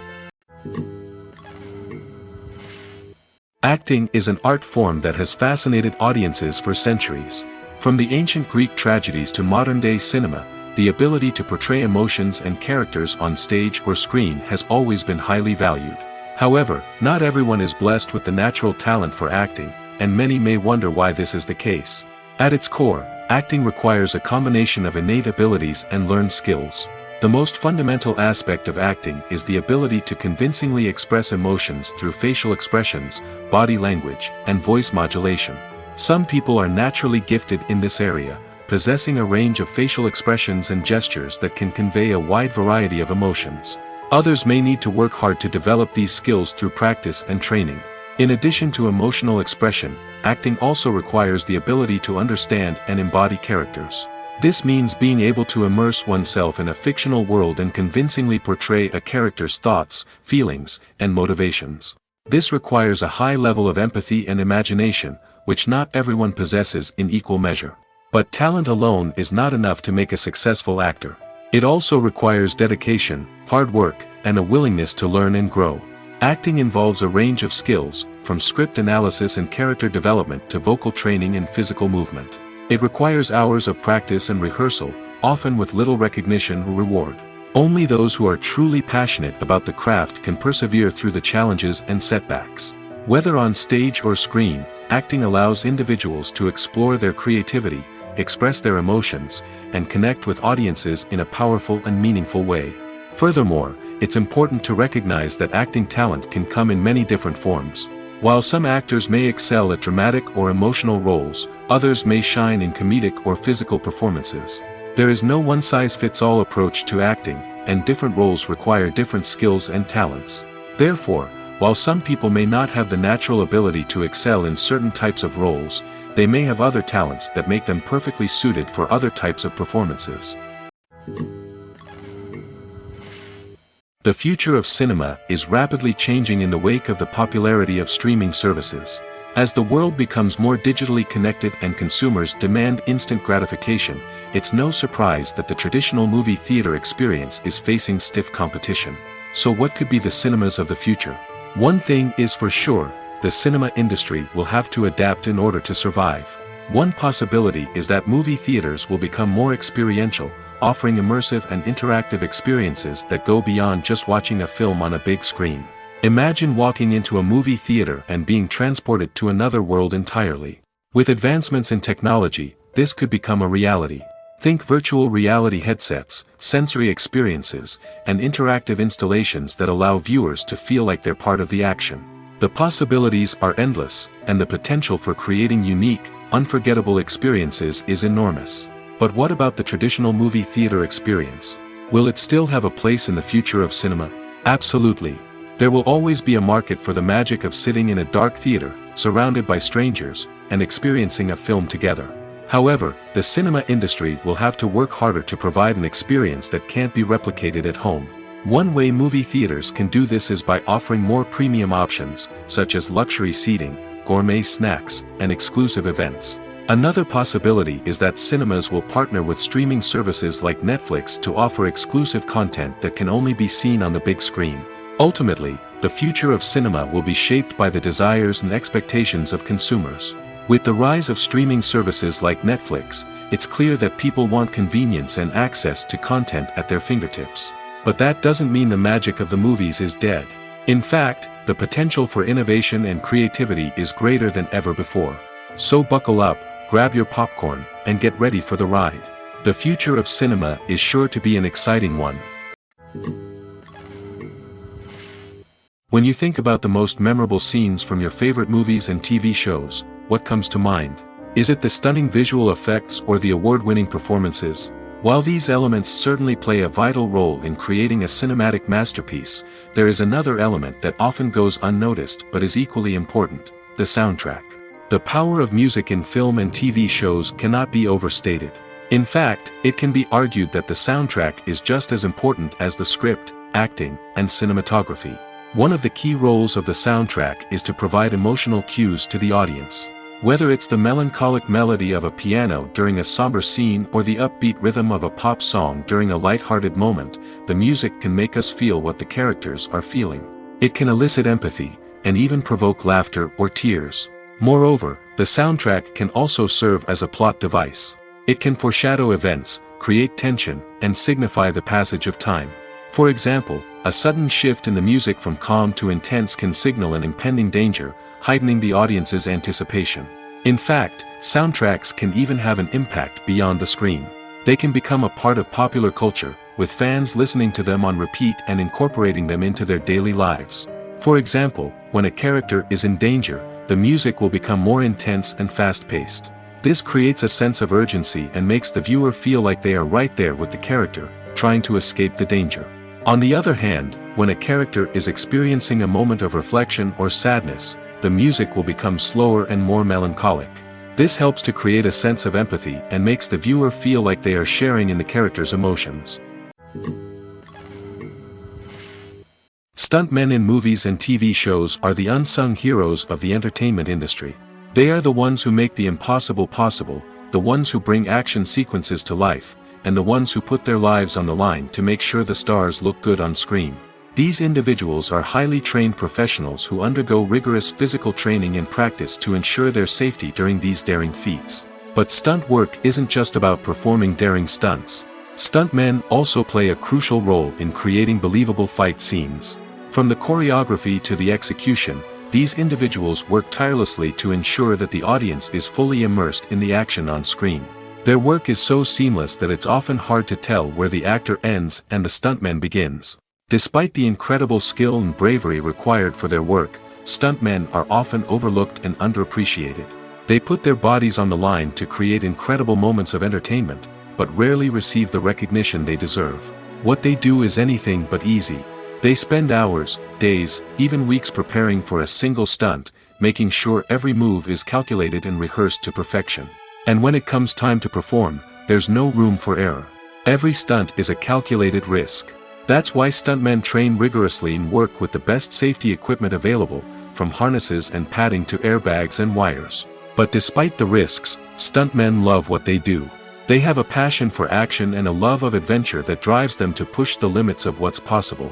Acting is an art form that has fascinated audiences for centuries. From the ancient Greek tragedies to modern-day cinema, the ability to portray emotions and characters on stage or screen has always been highly valued. However, not everyone is blessed with the natural talent for acting, and many may wonder why this is the case. At its core, acting requires a combination of innate abilities and learned skills. The most fundamental aspect of acting is the ability to convincingly express emotions through facial expressions, body language, and voice modulation. Some people are naturally gifted in this area, possessing a range of facial expressions and gestures that can convey a wide variety of emotions. Others may need to work hard to develop these skills through practice and training. In addition to emotional expression, acting also requires the ability to understand and embody characters. This means being able to immerse oneself in a fictional world and convincingly portray a character's thoughts, feelings, and motivations. This requires a high level of empathy and imagination, which not everyone possesses in equal measure. But talent alone is not enough to make a successful actor. It also requires dedication, hard work, and a willingness to learn and grow. Acting involves a range of skills, from script analysis and character development to vocal training and physical movement. It requires hours of practice and rehearsal, often with little recognition or reward. Only those who are truly passionate about the craft can persevere through the challenges and setbacks. Whether on stage or screen, acting allows individuals to explore their creativity, express their emotions, and connect with audiences in a powerful and meaningful way. Furthermore, it's important to recognize that acting talent can come in many different forms. While some actors may excel at dramatic or emotional roles, others may shine in comedic or physical performances. There is no one-size-fits-all approach to acting, and different roles require different skills and talents. Therefore, while some people may not have the natural ability to excel in certain types of roles, they may have other talents that make them perfectly suited for other types of performances. The future of cinema is rapidly changing in the wake of the popularity of streaming services. As the world becomes more digitally connected and consumers demand instant gratification, it's no surprise that the traditional movie theater experience is facing stiff competition. So what could be the cinemas of the future? One thing is for sure, the cinema industry will have to adapt in order to survive. One possibility is that movie theaters will become more experiential, offering immersive and interactive experiences that go beyond just watching a film on a big screen. Imagine walking into a movie theater and being transported to another world entirely. With advancements in technology, this could become a reality. Think virtual reality headsets, sensory experiences, and interactive installations that allow viewers to feel like they're part of the action. The possibilities are endless, and the potential for creating unique, unforgettable experiences is enormous. But what about the traditional movie theater experience? Will it still have a place in the future of cinema? Absolutely. There will always be a market for the magic of sitting in a dark theater, surrounded by strangers, and experiencing a film together. However, the cinema industry will have to work harder to provide an experience that can't be replicated at home. One way movie theaters can do this is by offering more premium options, such as luxury seating, gourmet snacks, and exclusive events. Another possibility is that cinemas will partner with streaming services like Netflix to offer exclusive content that can only be seen on the big screen. Ultimately, the future of cinema will be shaped by the desires and expectations of consumers. With the rise of streaming services like Netflix, it's clear that people want convenience and access to content at their fingertips. But that doesn't mean the magic of the movies is dead. In fact, the potential for innovation and creativity is greater than ever before. So buckle up, grab your popcorn, and get ready for the ride. The future of cinema is sure to be an exciting one. When you think about the most memorable scenes from your favorite movies and TV shows, what comes to mind? Is it the stunning visual effects or the award-winning performances? While these elements certainly play a vital role in creating a cinematic masterpiece, there is another element that often goes unnoticed but is equally important: the soundtrack. The power of music in film and TV shows cannot be overstated. In fact, it can be argued that the soundtrack is just as important as the script, acting, and cinematography. One of the key roles of the soundtrack is to provide emotional cues to the audience. Whether it's the melancholic melody of a piano during a somber scene or the upbeat rhythm of a pop song during a light-hearted moment, the music can make us feel what the characters are feeling. It can elicit empathy, and even provoke laughter or tears. Moreover, the soundtrack can also serve as a plot device. It can foreshadow events, create tension, and signify the passage of time. For example, a sudden shift in the music from calm to intense can signal an impending danger, heightening the audience's anticipation. In fact, soundtracks can even have an impact beyond the screen. They can become a part of popular culture, with fans listening to them on repeat and incorporating them into their daily lives. For example, when a character is in danger, the music will become more intense and fast-paced. This creates a sense of urgency and makes the viewer feel like they are right there with the character, trying to escape the danger. On the other hand, when a character is experiencing a moment of reflection or sadness, the music will become slower and more melancholic. This helps to create a sense of empathy and makes the viewer feel like they are sharing in the character's emotions. Stuntmen in movies and TV shows are the unsung heroes of the entertainment industry. They are the ones who make the impossible possible, the ones who bring action sequences to life, and the ones who put their lives on the line to make sure the stars look good on screen. These individuals are highly trained professionals who undergo rigorous physical training and practice to ensure their safety during these daring feats. But stunt work isn't just about performing daring stunts. Stuntmen also play a crucial role in creating believable fight scenes. From the choreography to the execution, these individuals work tirelessly to ensure that the audience is fully immersed in the action on screen. Their work is so seamless that it's often hard to tell where the actor ends and the stuntman begins. Despite the incredible skill and bravery required for their work, stuntmen are often overlooked and underappreciated. They put their bodies on the line to create incredible moments of entertainment, but rarely receive the recognition they deserve. What they do is anything but easy. They spend hours, days, even weeks preparing for a single stunt, making sure every move is calculated and rehearsed to perfection. And when it comes time to perform, there's no room for error. Every stunt is a calculated risk. That's why stuntmen train rigorously and work with the best safety equipment available, from harnesses and padding to airbags and wires. But despite the risks, stuntmen love what they do. They have a passion for action and a love of adventure that drives them to push the limits of what's possible.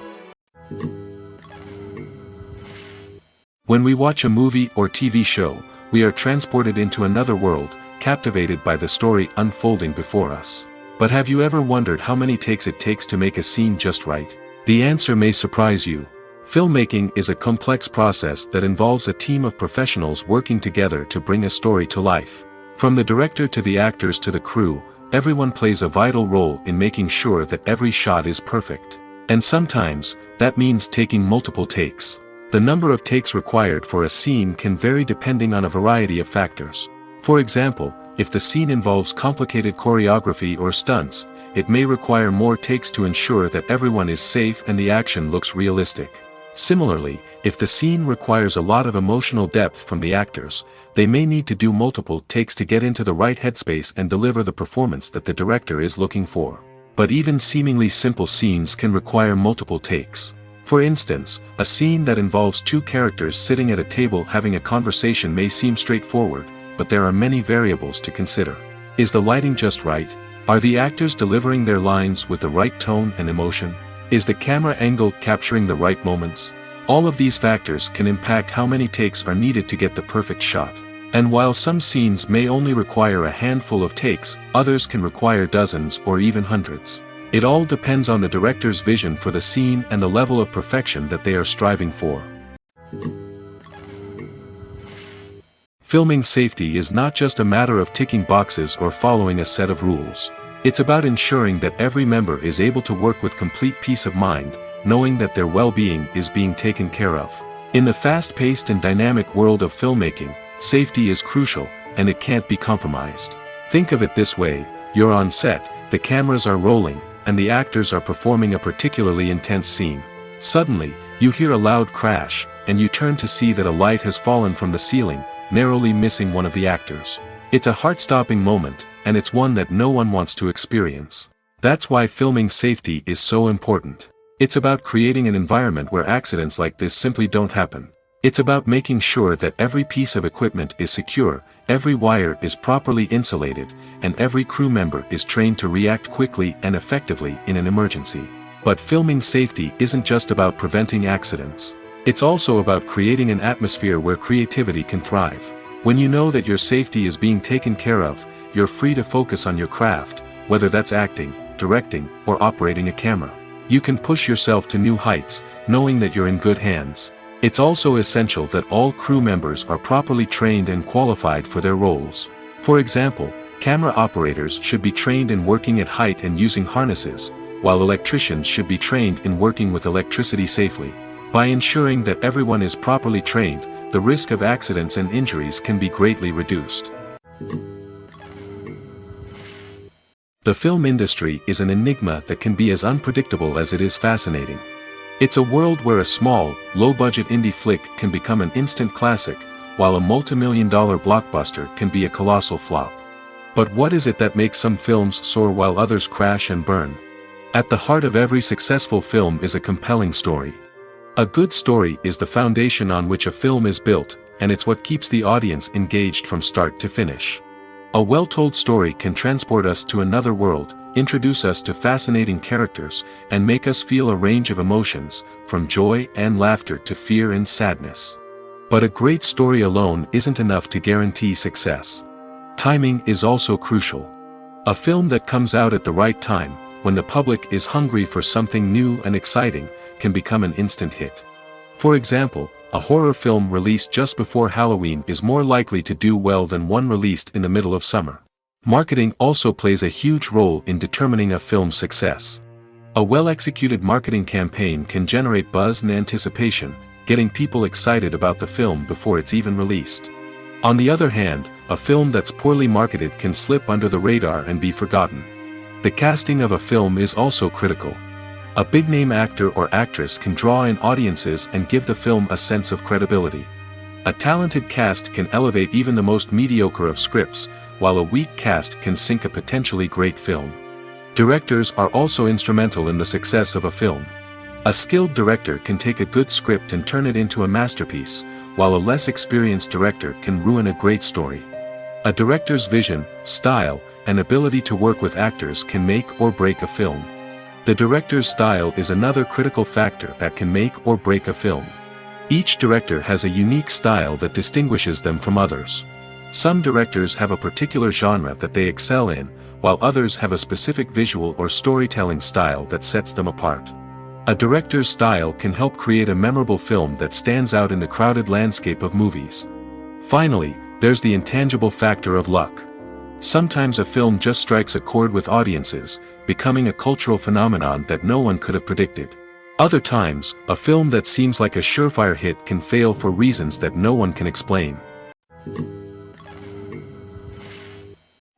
When we watch a movie or TV show, we are transported into another world, captivated by the story unfolding before us. But have you ever wondered how many takes it takes to make a scene just right? The answer may surprise you. Filmmaking is a complex process that involves a team of professionals working together to bring a story to life. From the director to the actors to the crew, everyone plays a vital role in making sure that every shot is perfect. And sometimes, that means taking multiple takes. The number of takes required for a scene can vary depending on a variety of factors. For example, if the scene involves complicated choreography or stunts, it may require more takes to ensure that everyone is safe and the action looks realistic. Similarly, if the scene requires a lot of emotional depth from the actors, they may need to do multiple takes to get into the right headspace and deliver the performance that the director is looking for. But even seemingly simple scenes can require multiple takes. For instance, a scene that involves two characters sitting at a table having a conversation may seem straightforward, but there are many variables to consider. Is the lighting just right? Are the actors delivering their lines with the right tone and emotion? Is the camera angle capturing the right moments? All of these factors can impact how many takes are needed to get the perfect shot. And while some scenes may only require a handful of takes, others can require dozens or even hundreds. It all depends on the director's vision for the scene and the level of perfection that they are striving for. Filming safety is not just a matter of ticking boxes or following a set of rules. It's about ensuring that every member is able to work with complete peace of mind, knowing that their well-being is being taken care of. In the fast-paced and dynamic world of filmmaking, safety is crucial, and it can't be compromised. Think of it this way: you're on set, the cameras are rolling, and the actors are performing a particularly intense scene. Suddenly, you hear a loud crash, and you turn to see that a light has fallen from the ceiling, narrowly missing one of the actors. It's a heart-stopping moment, and it's one that no one wants to experience. That's why filming safety is so important. It's about creating an environment where accidents like this simply don't happen. It's about making sure that every piece of equipment is secure, every wire is properly insulated, and every crew member is trained to react quickly and effectively in an emergency. But filming safety isn't just about preventing accidents. It's also about creating an atmosphere where creativity can thrive. When you know that your safety is being taken care of, you're free to focus on your craft, whether that's acting, directing, or operating a camera. You can push yourself to new heights, knowing that you're in good hands. It's also essential that all crew members are properly trained and qualified for their roles. For example, camera operators should be trained in working at height and using harnesses, while electricians should be trained in working with electricity safely. By ensuring that everyone is properly trained, the risk of accidents and injuries can be greatly reduced. The film industry is an enigma that can be as unpredictable as it is fascinating. It's a world where a small, low-budget indie flick can become an instant classic, while a multi-million-dollar blockbuster can be a colossal flop. But what is it that makes some films soar while others crash and burn? At the heart of every successful film is a compelling story. A good story is the foundation on which a film is built, and it's what keeps the audience engaged from start to finish. A well-told story can transport us to another world, introduce us to fascinating characters, and make us feel a range of emotions, from joy and laughter to fear and sadness. But a great story alone isn't enough to guarantee success. Timing is also crucial. A film that comes out at the right time, when the public is hungry for something new and exciting, can become an instant hit. For example, a horror film released just before Halloween is more likely to do well than one released in the middle of summer. Marketing also plays a huge role in determining a film's success. A well-executed marketing campaign can generate buzz and anticipation, getting people excited about the film before it's even released. On the other hand, a film that's poorly marketed can slip under the radar and be forgotten. The casting of a film is also critical. A big-name actor or actress can draw in audiences and give the film a sense of credibility. A talented cast can elevate even the most mediocre of scripts, while a weak cast can sink a potentially great film. Directors are also instrumental in the success of a film. A skilled director can take a good script and turn it into a masterpiece, while a less experienced director can ruin a great story. A director's vision, style, and ability to work with actors can make or break a film. The director's style is another critical factor that can make or break a film. Each director has a unique style that distinguishes them from others. Some directors have a particular genre that they excel in, while others have a specific visual or storytelling style that sets them apart. A director's style can help create a memorable film that stands out in the crowded landscape of movies. Finally, there's the intangible factor of luck. Sometimes a film just strikes a chord with audiences, becoming a cultural phenomenon that no one could have predicted. Other times, a film that seems like a surefire hit can fail for reasons that no one can explain.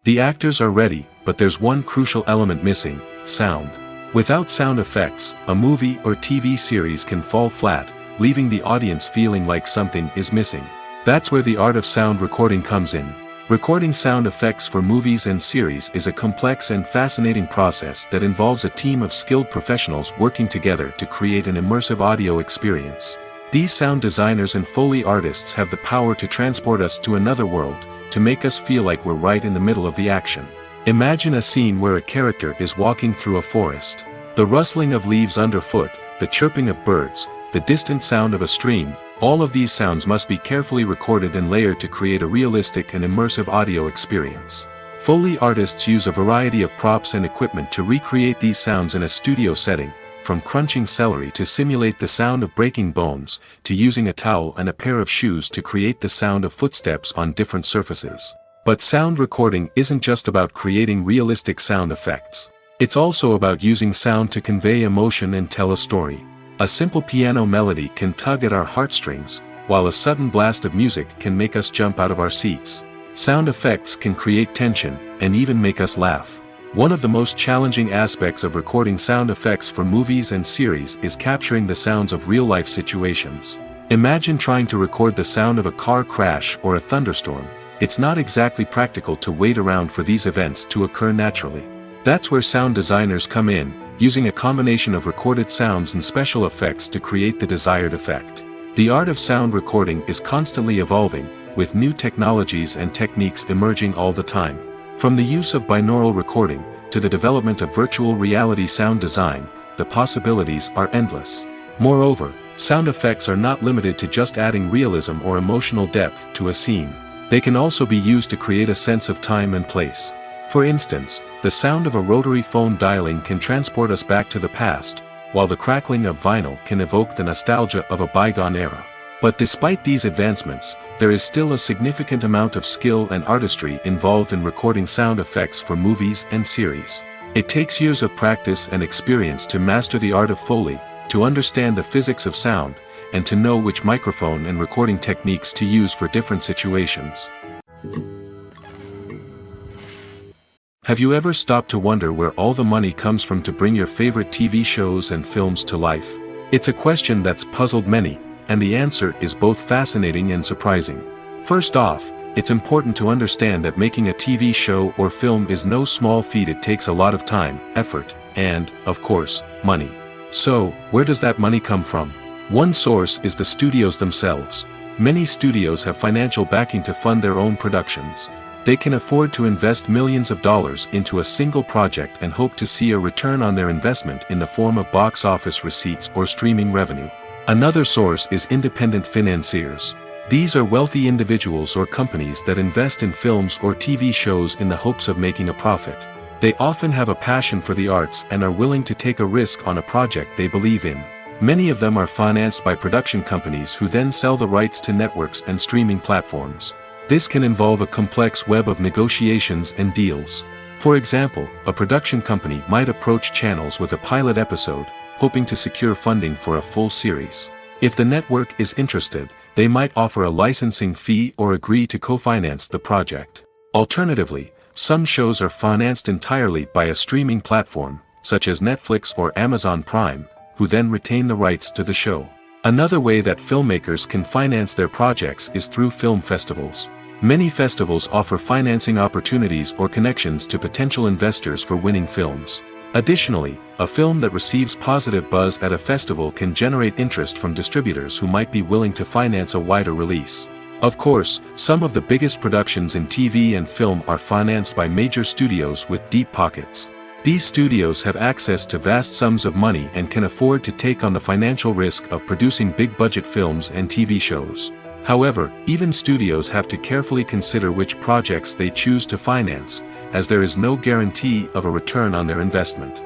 The actors are ready, but there's one crucial element missing: sound. Without sound effects, a movie or TV series can fall flat, leaving the audience feeling like something is missing. That's where the art of sound recording comes in. Recording sound effects for movies and series is a complex and fascinating process that involves a team of skilled professionals working together to create an immersive audio experience. These sound designers and Foley artists have the power to transport us to another world, to make us feel like we're right in the middle of the action. Imagine a scene where a character is walking through a forest. The rustling of leaves underfoot, the chirping of birds, the distant sound of a stream, all of these sounds must be carefully recorded and layered to create a realistic and immersive audio experience. Foley artists use a variety of props and equipment to recreate these sounds in a studio setting, from crunching celery to simulate the sound of breaking bones, to using a towel and a pair of shoes to create the sound of footsteps on different surfaces. But sound recording isn't just about creating realistic sound effects. It's also about using sound to convey emotion and tell a story. A simple piano melody can tug at our heartstrings, while a sudden blast of music can make us jump out of our seats. Sound effects can create tension, and even make us laugh. One of the most challenging aspects of recording sound effects for movies and series is capturing the sounds of real-life situations. Imagine trying to record the sound of a car crash or a thunderstorm. It's not exactly practical to wait around for these events to occur naturally. That's where sound designers come in, using a combination of recorded sounds and special effects to create the desired effect. The art of sound recording is constantly evolving, with new technologies and techniques emerging all the time. From the use of binaural recording, to the development of virtual reality sound design, the possibilities are endless. Moreover, sound effects are not limited to just adding realism or emotional depth to a scene. They can also be used to create a sense of time and place. For instance, the sound of a rotary phone dialing can transport us back to the past, while the crackling of vinyl can evoke the nostalgia of a bygone era. But despite these advancements, there is still a significant amount of skill and artistry involved in recording sound effects for movies and series. It takes years of practice and experience to master the art of Foley, to understand the physics of sound, and to know which microphone and recording techniques to use for different situations. Have you ever stopped to wonder where all the money comes from to bring your favorite TV shows and films to life? It's a question that's puzzled many, and the answer is both fascinating and surprising. First off, it's important to understand that making a TV show or film is no small feat. It takes a lot of time, effort, and, of course, money. So, where does that money come from? One source is the studios themselves. Many studios have financial backing to fund their own productions. They can afford to invest millions of dollars into a single project and hope to see a return on their investment in the form of box office receipts or streaming revenue. Another source is independent financiers. These are wealthy individuals or companies that invest in films or TV shows in the hopes of making a profit. They often have a passion for the arts and are willing to take a risk on a project they believe in. Many of them are financed by production companies who then sell the rights to networks and streaming platforms. This can involve a complex web of negotiations and deals. For example, a production company might approach channels with a pilot episode, hoping to secure funding for a full series. If the network is interested, they might offer a licensing fee or agree to co-finance the project. Alternatively, some shows are financed entirely by a streaming platform, such as Netflix or Amazon Prime, who then retain the rights to the show. Another way that filmmakers can finance their projects is through film festivals. Many festivals offer financing opportunities or connections to potential investors for winning films. Additionally, a film that receives positive buzz at a festival can generate interest from distributors who might be willing to finance a wider release. Of course, some of the biggest productions in TV and film are financed by major studios with deep pockets. These studios have access to vast sums of money and can afford to take on the financial risk of producing big-budget films and TV shows. However, even studios have to carefully consider which projects they choose to finance, as there is no guarantee of a return on their investment.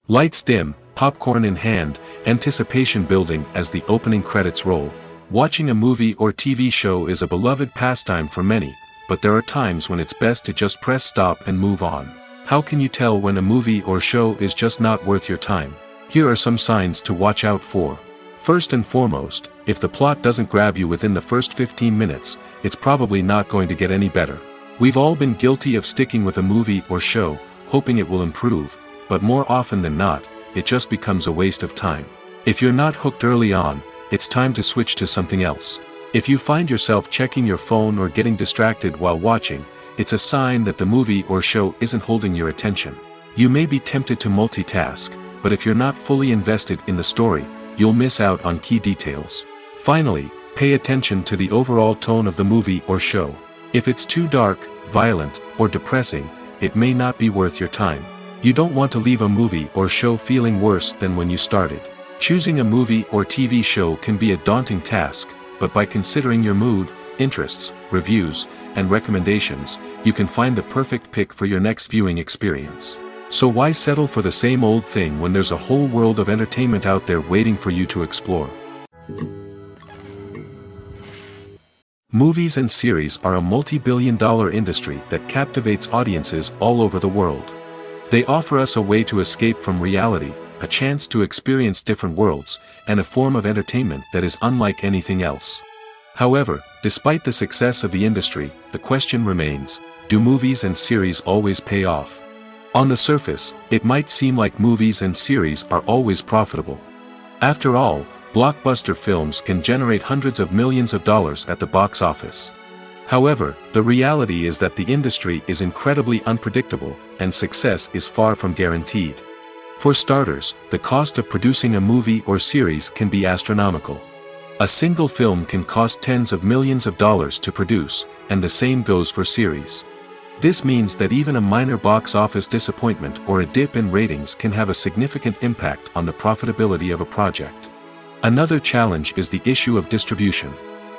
Lights dim, popcorn in hand, anticipation building as the opening credits roll. Watching a movie or TV show is a beloved pastime for many, but there are times when it's best to just press stop and move on. How can you tell when a movie or show is just not worth your time? Here are some signs to watch out for. First and foremost, if the plot doesn't grab you within the first 15 minutes, it's probably not going to get any better. We've all been guilty of sticking with a movie or show, hoping it will improve, but more often than not, it just becomes a waste of time. If you're not hooked early on, it's time to switch to something else. If you find yourself checking your phone or getting distracted while watching, it's a sign that the movie or show isn't holding your attention. You may be tempted to multitask, but if you're not fully invested in the story, you'll miss out on key details. Finally, pay attention to the overall tone of the movie or show. If it's too dark, violent, or depressing, it may not be worth your time. You don't want to leave a movie or show feeling worse than when you started. Choosing a movie or TV show can be a daunting task, but by considering your mood, interests, reviews, and recommendations, you can find the perfect pick for your next viewing experience. So why settle for the same old thing when there's a whole world of entertainment out there waiting for you to explore? Movies and series are a multi-billion-dollar industry that captivates audiences all over the world. They offer us a way to escape from reality, a chance to experience different worlds, and a form of entertainment that is unlike anything else. However, despite the success of the industry, the question remains, do movies and series always pay off? On the surface, it might seem like movies and series are always profitable. After all, blockbuster films can generate hundreds of millions of dollars at the box office. However, the reality is that the industry is incredibly unpredictable, and success is far from guaranteed. For starters, the cost of producing a movie or series can be astronomical. A single film can cost tens of millions of dollars to produce, and the same goes for series. This means that even a minor box office disappointment or a dip in ratings can have a significant impact on the profitability of a project. Another challenge is the issue of distribution.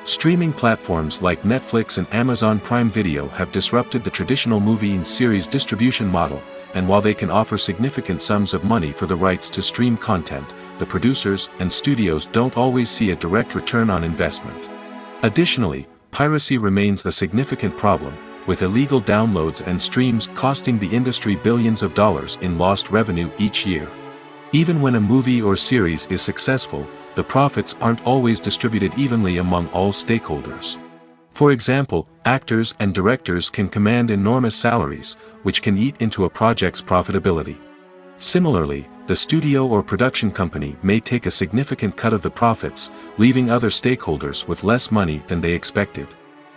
Streaming platforms like Netflix and Amazon Prime Video have disrupted the traditional movie and series distribution model, and while they can offer significant sums of money for the rights to stream content, the producers and studios don't always see a direct return on investment. Additionally, piracy remains a significant problem, with illegal downloads and streams costing the industry billions of dollars in lost revenue each year. Even when a movie or series is successful, the profits aren't always distributed evenly among all stakeholders. For example, actors and directors can command enormous salaries, which can eat into a project's profitability. Similarly, the studio or production company may take a significant cut of the profits, leaving other stakeholders with less money than they expected.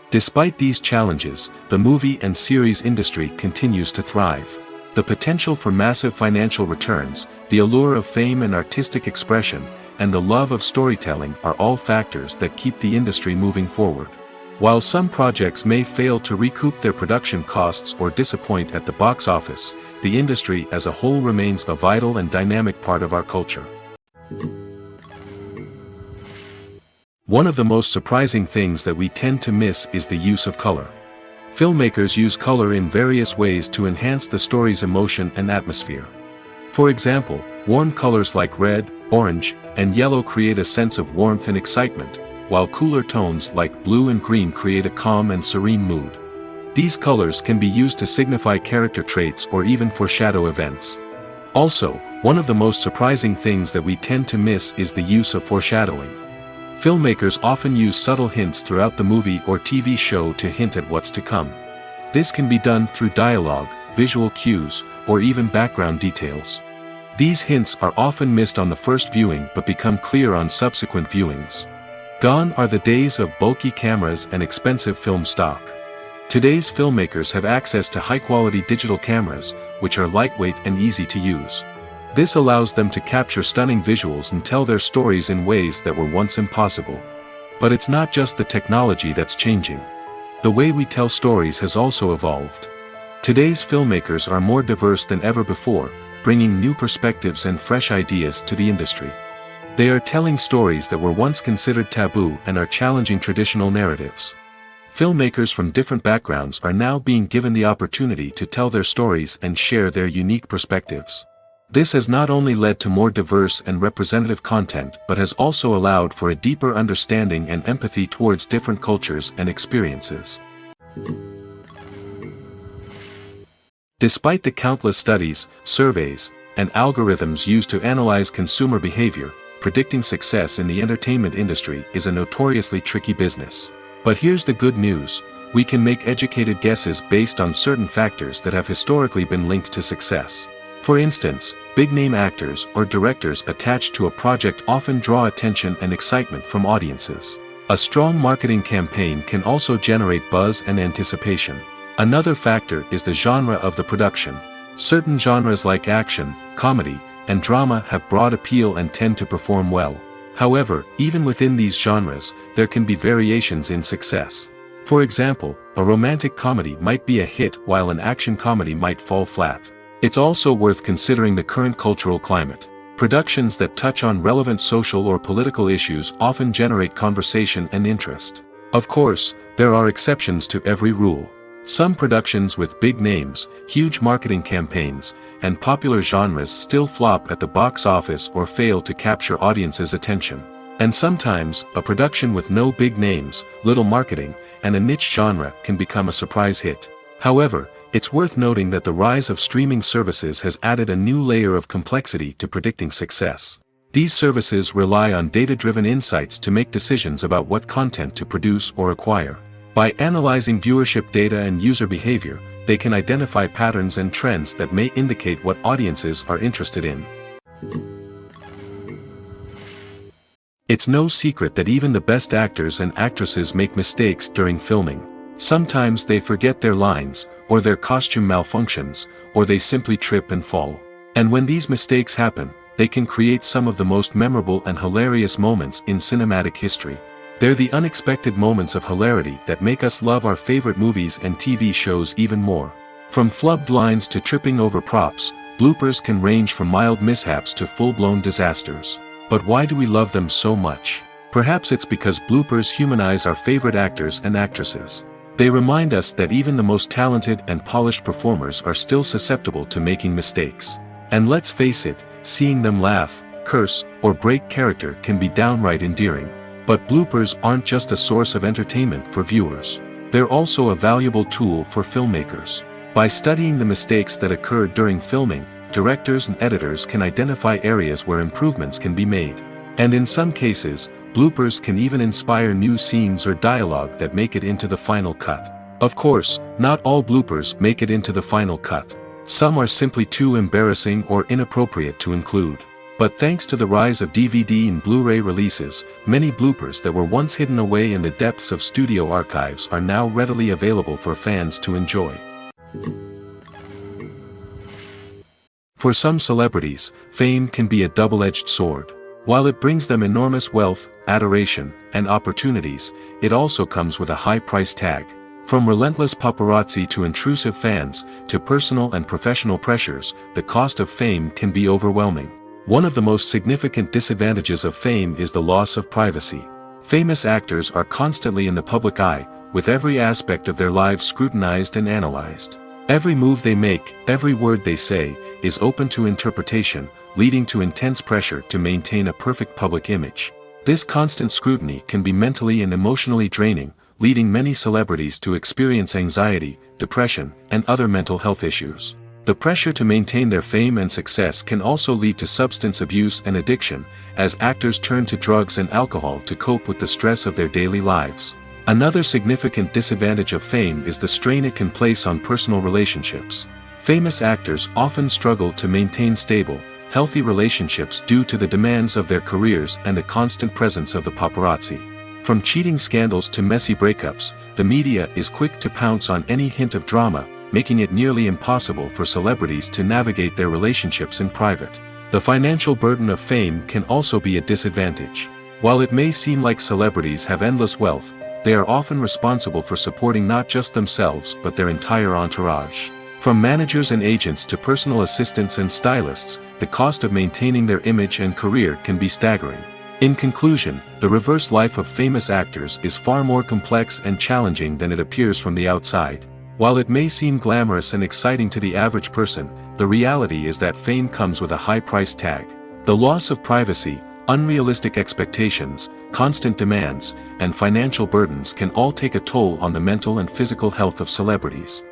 Despite these challenges, the movie and series industry continues to thrive. The potential for massive financial returns, the allure of fame and artistic expression, and the love of storytelling are all factors that keep the industry moving forward. While some projects may fail to recoup their production costs or disappoint at the box office, the industry as a whole remains a vital and dynamic part of our culture. One of the most surprising things that we tend to miss is the use of color. Filmmakers use color in various ways to enhance the story's emotion and atmosphere. For example, warm colors like red, orange, and yellow create a sense of warmth and excitement, while cooler tones like blue and green create a calm and serene mood. These colors can be used to signify character traits or even foreshadow events. Also, one of the most surprising things that we tend to miss is the use of foreshadowing. Filmmakers often use subtle hints throughout the movie or TV show to hint at what's to come. This can be done through dialogue, visual cues, or even background details. These hints are often missed on the first viewing but become clear on subsequent viewings. Gone are the days of bulky cameras and expensive film stock. Today's filmmakers have access to high-quality digital cameras, which are lightweight and easy to use. This allows them to capture stunning visuals and tell their stories in ways that were once impossible. But it's not just the technology that's changing. The way we tell stories has also evolved. Today's filmmakers are more diverse than ever before, bringing new perspectives and fresh ideas to the industry. They are telling stories that were once considered taboo and are challenging traditional narratives. Filmmakers from different backgrounds are now being given the opportunity to tell their stories and share their unique perspectives. This has not only led to more diverse and representative content but has also allowed for a deeper understanding and empathy towards different cultures and experiences. Despite the countless studies, surveys, and algorithms used to analyze consumer behavior, predicting success in the entertainment industry is a notoriously tricky business. But here's the good news: we can make educated guesses based on certain factors that have historically been linked to success. For instance, big-name actors or directors attached to a project often draw attention and excitement from audiences. A strong marketing campaign can also generate buzz and anticipation. Another factor is the genre of the production. Certain genres like action, comedy, and drama have broad appeal and tend to perform well. However, even within these genres, there can be variations in success. For example, a romantic comedy might be a hit while an action comedy might fall flat. It's also worth considering the current cultural climate. Productions that touch on relevant social or political issues often generate conversation and interest. Of course, there are exceptions to every rule. Some productions with big names, huge marketing campaigns, and popular genres still flop at the box office or fail to capture audiences' attention. And sometimes, a production with no big names, little marketing, and a niche genre can become a surprise hit. However, it's worth noting that the rise of streaming services has added a new layer of complexity to predicting success. These services rely on data-driven insights to make decisions about what content to produce or acquire. By analyzing viewership data and user behavior, they can identify patterns and trends that may indicate what audiences are interested in. It's no secret that even the best actors and actresses make mistakes during filming. Sometimes they forget their lines, or their costume malfunctions, or they simply trip and fall. And when these mistakes happen, they can create some of the most memorable and hilarious moments in cinematic history. They're the unexpected moments of hilarity that make us love our favorite movies and TV shows even more. From flubbed lines to tripping over props, bloopers can range from mild mishaps to full-blown disasters. But why do we love them so much? Perhaps it's because bloopers humanize our favorite actors and actresses. They remind us that even the most talented and polished performers are still susceptible to making mistakes. And let's face it, seeing them laugh, curse, or break character can be downright endearing. But bloopers aren't just a source of entertainment for viewers. They're also a valuable tool for filmmakers. By studying the mistakes that occurred during filming, directors and editors can identify areas where improvements can be made. And in some cases, bloopers can even inspire new scenes or dialogue that make it into the final cut. Of course, not all bloopers make it into the final cut. Some are simply too embarrassing or inappropriate to include. But thanks to the rise of DVD and Blu-ray releases, many bloopers that were once hidden away in the depths of studio archives are now readily available for fans to enjoy. For some celebrities, fame can be a double-edged sword. While it brings them enormous wealth, adoration, and opportunities, it also comes with a high price tag. From relentless paparazzi to intrusive fans, to personal and professional pressures, the cost of fame can be overwhelming. One of the most significant disadvantages of fame is the loss of privacy. Famous actors are constantly in the public eye, with every aspect of their lives scrutinized and analyzed. Every move they make, every word they say, is open to interpretation, leading to intense pressure to maintain a perfect public image. This constant scrutiny can be mentally and emotionally draining, leading many celebrities to experience anxiety, depression, and other mental health issues. The pressure to maintain their fame and success can also lead to substance abuse and addiction, as actors turn to drugs and alcohol to cope with the stress of their daily lives. Another significant disadvantage of fame is the strain it can place on personal relationships. Famous actors often struggle to maintain stable, healthy relationships due to the demands of their careers and the constant presence of the paparazzi. From cheating scandals to messy breakups, the media is quick to pounce on any hint of drama, making it nearly impossible for celebrities to navigate their relationships in private. The financial burden of fame can also be a disadvantage. While it may seem like celebrities have endless wealth, they are often responsible for supporting not just themselves but their entire entourage. From managers and agents to personal assistants and stylists, the cost of maintaining their image and career can be staggering. In conclusion, the reverse life of famous actors is far more complex and challenging than it appears from the outside. While it may seem glamorous and exciting to the average person, the reality is that fame comes with a high price tag. The loss of privacy, unrealistic expectations, constant demands, and financial burdens can all take a toll on the mental and physical health of celebrities.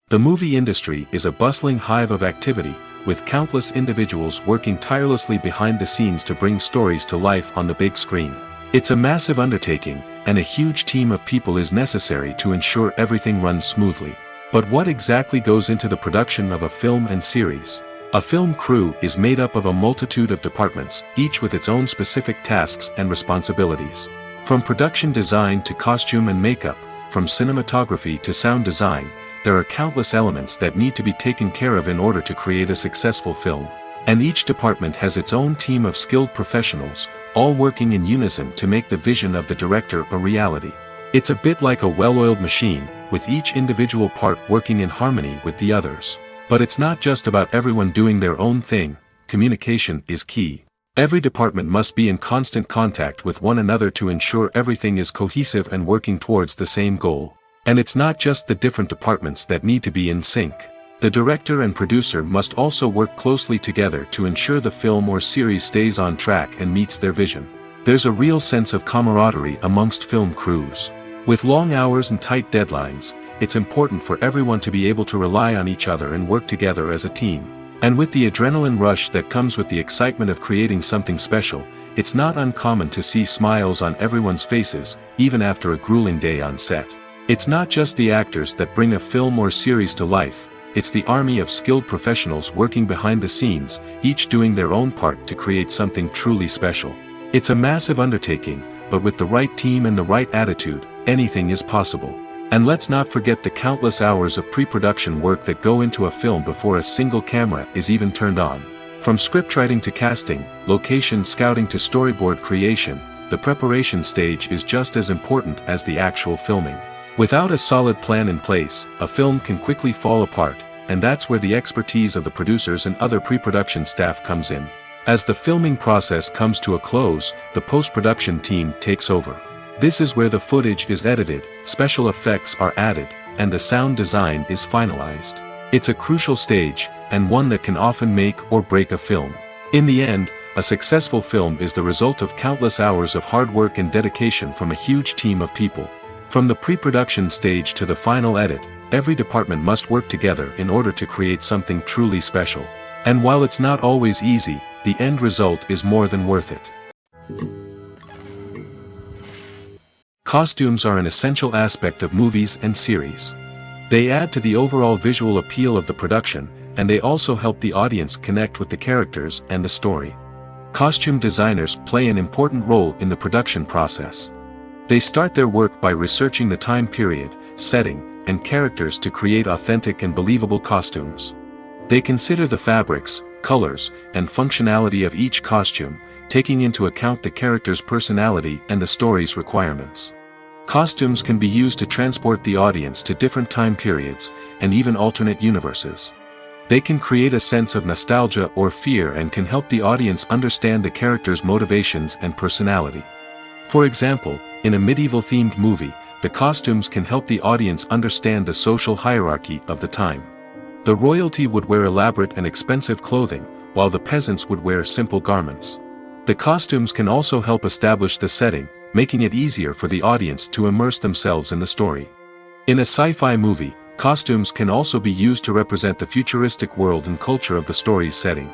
The movie industry is a bustling hive of activity, with countless individuals working tirelessly behind the scenes to bring stories to life on the big screen. It's a massive undertaking, and a huge team of people is necessary to ensure everything runs smoothly. But what exactly goes into the production of a film and series? A film crew is made up of a multitude of departments, each with its own specific tasks and responsibilities. From production design to costume and makeup, from cinematography to sound design, there are countless elements that need to be taken care of in order to create a successful film. And each department has its own team of skilled professionals, all working in unison to make the vision of the director a reality. It's a bit like a well-oiled machine, with each individual part working in harmony with the others. But it's not just about everyone doing their own thing. Communication is key. Every department must be in constant contact with one another to ensure everything is cohesive and working towards the same goal. And it's not just the different departments that need to be in sync. The director and producer must also work closely together to ensure the film or series stays on track and meets their vision. There's a real sense of camaraderie amongst film crews. With long hours and tight deadlines, it's important for everyone to be able to rely on each other and work together as a team. And with the adrenaline rush that comes with the excitement of creating something special, it's not uncommon to see smiles on everyone's faces, even after a grueling day on set. It's not just the actors that bring a film or series to life, it's the army of skilled professionals working behind the scenes, each doing their own part to create something truly special. It's a massive undertaking, but with the right team and the right attitude, anything is possible. And let's not forget the countless hours of pre-production work that go into a film before a single camera is even turned on. From scriptwriting to casting, location scouting to storyboard creation, the preparation stage is just as important as the actual filming. Without a solid plan in place, a film can quickly fall apart, and that's where the expertise of the producers and other pre-production staff comes in. As the filming process comes to a close, the post-production team takes over. This is where the footage is edited, special effects are added, and the sound design is finalized. It's a crucial stage, and one that can often make or break a film. In the end, a successful film is the result of countless hours of hard work and dedication from a huge team of people. From the pre-production stage to the final edit, every department must work together in order to create something truly special. And while it's not always easy, the end result is more than worth it. Costumes are an essential aspect of movies and series. They add to the overall visual appeal of the production, and they also help the audience connect with the characters and the story. Costume designers play an important role in the production process. They start their work by researching the time period, setting, and characters to create authentic and believable costumes. They consider the fabrics, colors, and functionality of each costume, taking into account the character's personality and the story's requirements. Costumes can be used to transport the audience to different time periods, and even alternate universes. They can create a sense of nostalgia or fear and can help the audience understand the character's motivations and personality. For example, in a medieval-themed movie, the costumes can help the audience understand the social hierarchy of the time. The royalty would wear elaborate and expensive clothing, while the peasants would wear simple garments. The costumes can also help establish the setting, making it easier for the audience to immerse themselves in the story. In a sci-fi movie, costumes can also be used to represent the futuristic world and culture of the story's setting.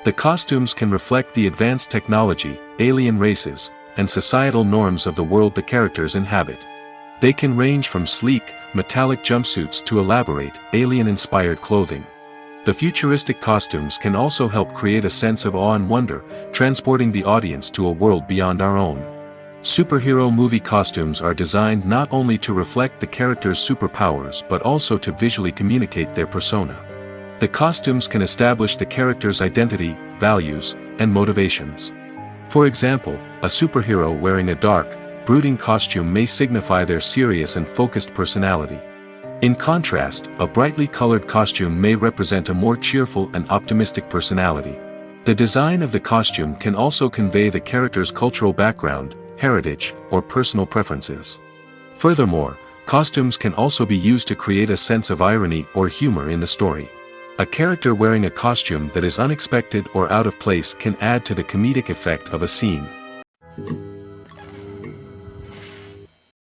The costumes can reflect the advanced technology, alien races, and societal norms of the world the characters inhabit. They can range from sleek, metallic jumpsuits to elaborate, alien-inspired clothing. The futuristic costumes can also help create a sense of awe and wonder, transporting the audience to a world beyond our own. Superhero movie costumes are designed not only to reflect the character's superpowers but also to visually communicate their persona. The costumes can establish the character's identity, values, and motivations. For example, a superhero wearing a dark, brooding costume may signify their serious and focused personality. In contrast, a brightly colored costume may represent a more cheerful and optimistic personality. The design of the costume can also convey the character's cultural background, heritage, or personal preferences. Furthermore, costumes can also be used to create a sense of irony or humor in the story. A character wearing a costume that is unexpected or out of place can add to the comedic effect of a scene.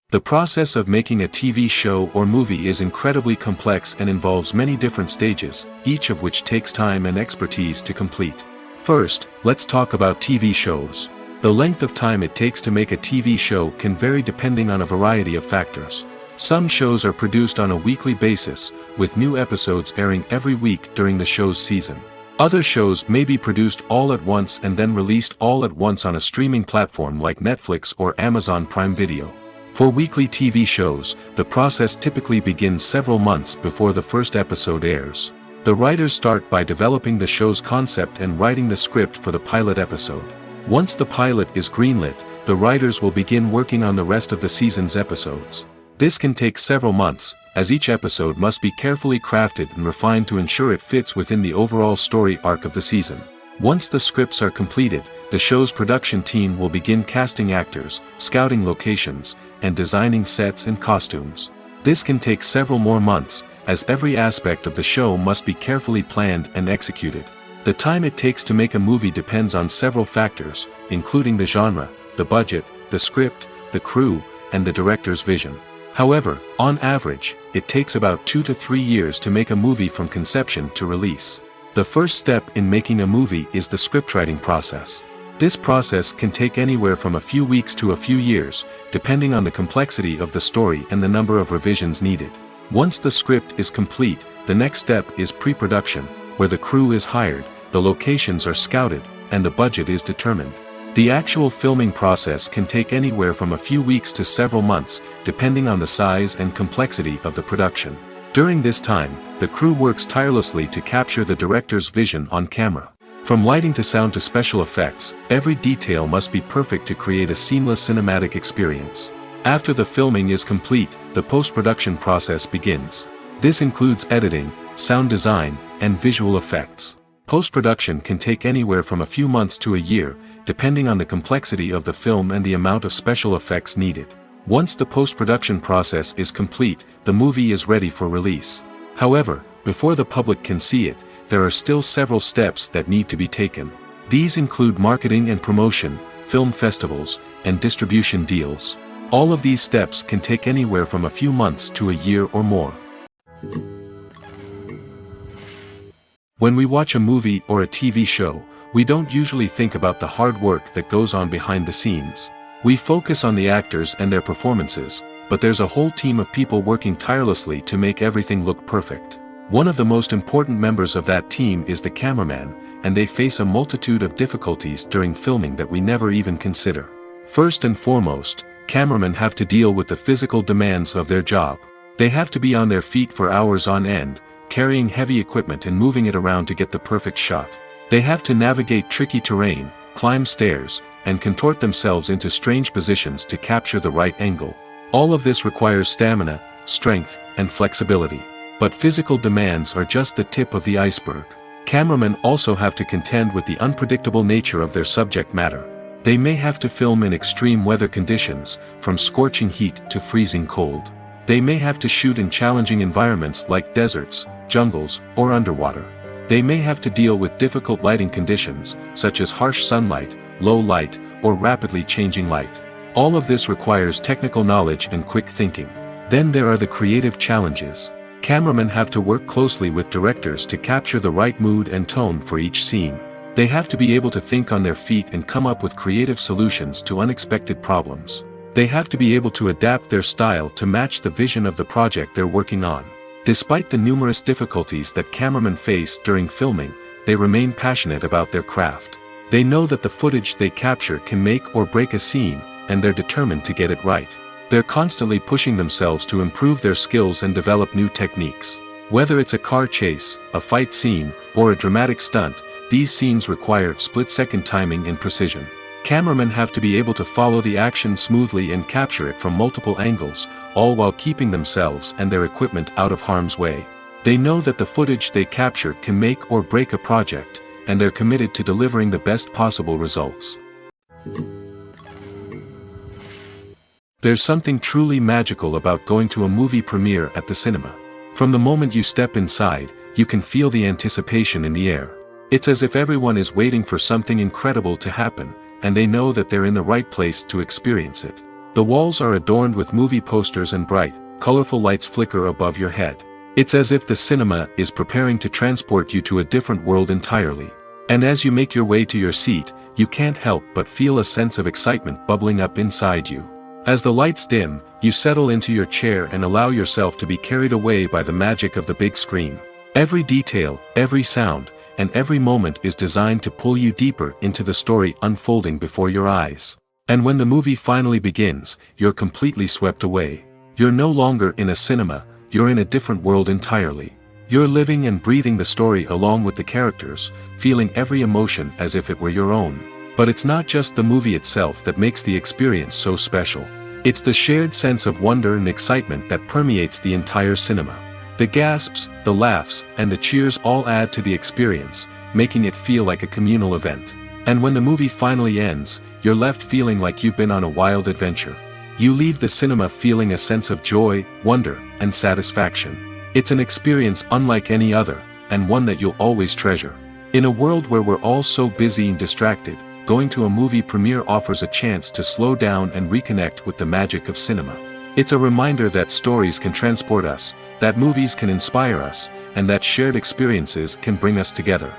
The process of making a TV show or movie is incredibly complex and involves many different stages, each of which takes time and expertise to complete. First, let's talk about TV shows. The length of time it takes to make a TV show can vary depending on a variety of factors. Some shows are produced on a weekly basis, with new episodes airing every week during the show's season. Other shows may be produced all at once and then released all at once on a streaming platform like Netflix or Amazon Prime Video. For weekly TV shows, the process typically begins several months before the first episode airs. The writers start by developing the show's concept and writing the script for the pilot episode. Once the pilot is greenlit, the writers will begin working on the rest of the season's episodes. This can take several months, as each episode must be carefully crafted and refined to ensure it fits within the overall story arc of the season. Once the scripts are completed, the show's production team will begin casting actors, scouting locations, and designing sets and costumes. This can take several more months, as every aspect of the show must be carefully planned and executed. The time it takes to make a movie depends on several factors, including the genre, the budget, the script, the crew, and the director's vision. However, on average, it takes about 2 to 3 years to make a movie from conception to release. The first step in making a movie is the scriptwriting process. This process can take anywhere from a few weeks to a few years, depending on the complexity of the story and the number of revisions needed. Once the script is complete, the next step is pre-production, where the crew is hired, the locations are scouted, and the budget is determined. The actual filming process can take anywhere from a few weeks to several months, depending on the size and complexity of the production. During this time, the crew works tirelessly to capture the director's vision on camera. From lighting to sound to special effects, every detail must be perfect to create a seamless cinematic experience. After the filming is complete, the post-production process begins. This includes editing, sound design, and visual effects. Post-production can take anywhere from a few months to a year, depending on the complexity of the film and the amount of special effects needed. Once the post-production process is complete, the movie is ready for release. However, before the public can see it, there are still several steps that need to be taken. These include marketing and promotion, film festivals, and distribution deals. All of these steps can take anywhere from a few months to a year or more. When we watch a movie or a TV show, we don't usually think about the hard work that goes on behind the scenes. We focus on the actors and their performances, but there's a whole team of people working tirelessly to make everything look perfect. One of the most important members of that team is the cameraman, and they face a multitude of difficulties during filming that we never even consider. First and foremost, cameramen have to deal with the physical demands of their job. They have to be on their feet for hours on end, carrying heavy equipment and moving it around to get the perfect shot. They have to navigate tricky terrain, climb stairs, and contort themselves into strange positions to capture the right angle. All of this requires stamina, strength, and flexibility. But physical demands are just the tip of the iceberg. Cameramen also have to contend with the unpredictable nature of their subject matter. They may have to film in extreme weather conditions, from scorching heat to freezing cold. They may have to shoot in challenging environments like deserts, jungles, or underwater. They may have to deal with difficult lighting conditions, such as harsh sunlight, low light, or rapidly changing light. All of this requires technical knowledge and quick thinking. Then there are the creative challenges. Cameramen have to work closely with directors to capture the right mood and tone for each scene. They have to be able to think on their feet and come up with creative solutions to unexpected problems. They have to be able to adapt their style to match the vision of the project they're working on. Despite the numerous difficulties that cameramen face during filming, they remain passionate about their craft. They know that the footage they capture can make or break a scene, and they're determined to get it right. They're constantly pushing themselves to improve their skills and develop new techniques. Whether it's a car chase, a fight scene, or a dramatic stunt, these scenes require split-second timing and precision. Cameramen have to be able to follow the action smoothly and capture it from multiple angles, all while keeping themselves and their equipment out of harm's way. They know that the footage they capture can make or break a project, and they're committed to delivering the best possible results. There's something truly magical about going to a movie premiere at the cinema. From the moment you step inside, you can feel the anticipation in the air. It's as if everyone is waiting for something incredible to happen, and they know that they're in the right place to experience it. The walls are adorned with movie posters and bright, colorful lights flicker above your head. It's as if the cinema is preparing to transport you to a different world entirely. And as you make your way to your seat, you can't help but feel a sense of excitement bubbling up inside you. As the lights dim, you settle into your chair and allow yourself to be carried away by the magic of the big screen. Every detail, every sound, and every moment is designed to pull you deeper into the story unfolding before your eyes. And when the movie finally begins, you're completely swept away. You're no longer in a cinema, you're in a different world entirely. You're living and breathing the story along with the characters, feeling every emotion as if it were your own. But it's not just the movie itself that makes the experience so special. It's the shared sense of wonder and excitement that permeates the entire cinema. The gasps, the laughs, and the cheers all add to the experience, making it feel like a communal event. And when the movie finally ends, you're left feeling like you've been on a wild adventure. You leave the cinema feeling a sense of joy, wonder, and satisfaction. It's an experience unlike any other, and one that you'll always treasure. In a world where we're all so busy and distracted, going to a movie premiere offers a chance to slow down and reconnect with the magic of cinema. It's a reminder that stories can transport us, that movies can inspire us, and that shared experiences can bring us together.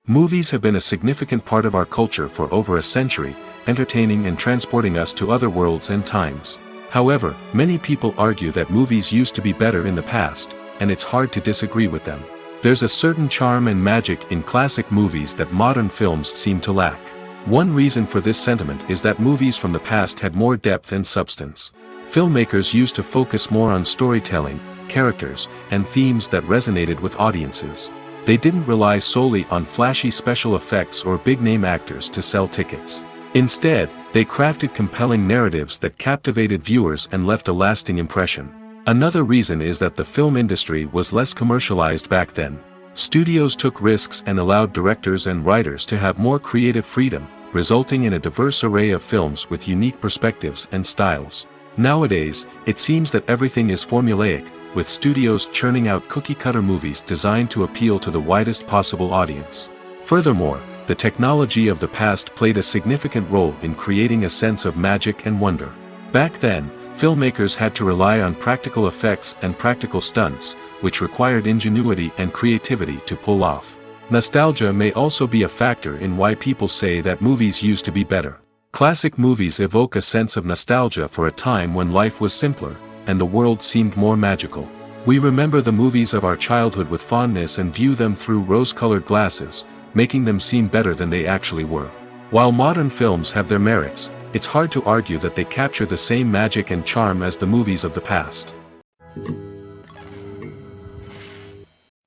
Movies have been a significant part of our culture for over a century, entertaining and transporting us to other worlds and times. However, many people argue that movies used to be better in the past, and it's hard to disagree with them. There's a certain charm and magic in classic movies that modern films seem to lack. One reason for this sentiment is that movies from the past had more depth and substance. Filmmakers used to focus more on storytelling, characters, and themes that resonated with audiences. They didn't rely solely on flashy special effects or big-name actors to sell tickets. Instead, they crafted compelling narratives that captivated viewers and left a lasting impression. Another reason is that the film industry was less commercialized back then. Studios took risks and allowed directors and writers to have more creative freedom, resulting in a diverse array of films with unique perspectives and styles. Nowadays, it seems that everything is formulaic, with studios churning out cookie-cutter movies designed to appeal to the widest possible audience. Furthermore, the technology of the past played a significant role in creating a sense of magic and wonder. Back then, filmmakers had to rely on practical effects and practical stunts, which required ingenuity and creativity to pull off. Nostalgia may also be a factor in why people say that movies used to be better. Classic movies evoke a sense of nostalgia for a time when life was simpler, and the world seemed more magical. We remember the movies of our childhood with fondness and view them through rose-colored glasses, making them seem better than they actually were. While modern films have their merits, it's hard to argue that they capture the same magic and charm as the movies of the past.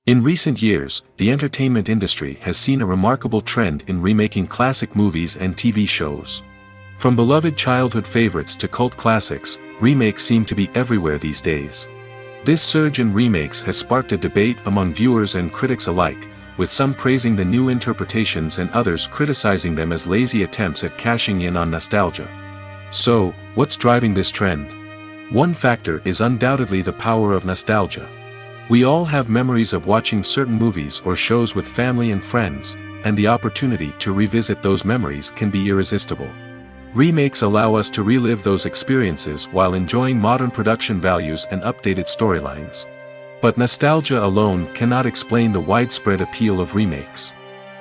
In recent years, the entertainment industry has seen a remarkable trend in remaking classic movies and TV shows. From beloved childhood favorites to cult classics, remakes seem to be everywhere these days. This surge in remakes has sparked a debate among viewers and critics alike, with some praising the new interpretations and others criticizing them as lazy attempts at cashing in on nostalgia. So, what's driving this trend? One factor is undoubtedly the power of nostalgia. We all have memories of watching certain movies or shows with family and friends, and the opportunity to revisit those memories can be irresistible. Remakes allow us to relive those experiences while enjoying modern production values and updated storylines. But nostalgia alone cannot explain the widespread appeal of remakes.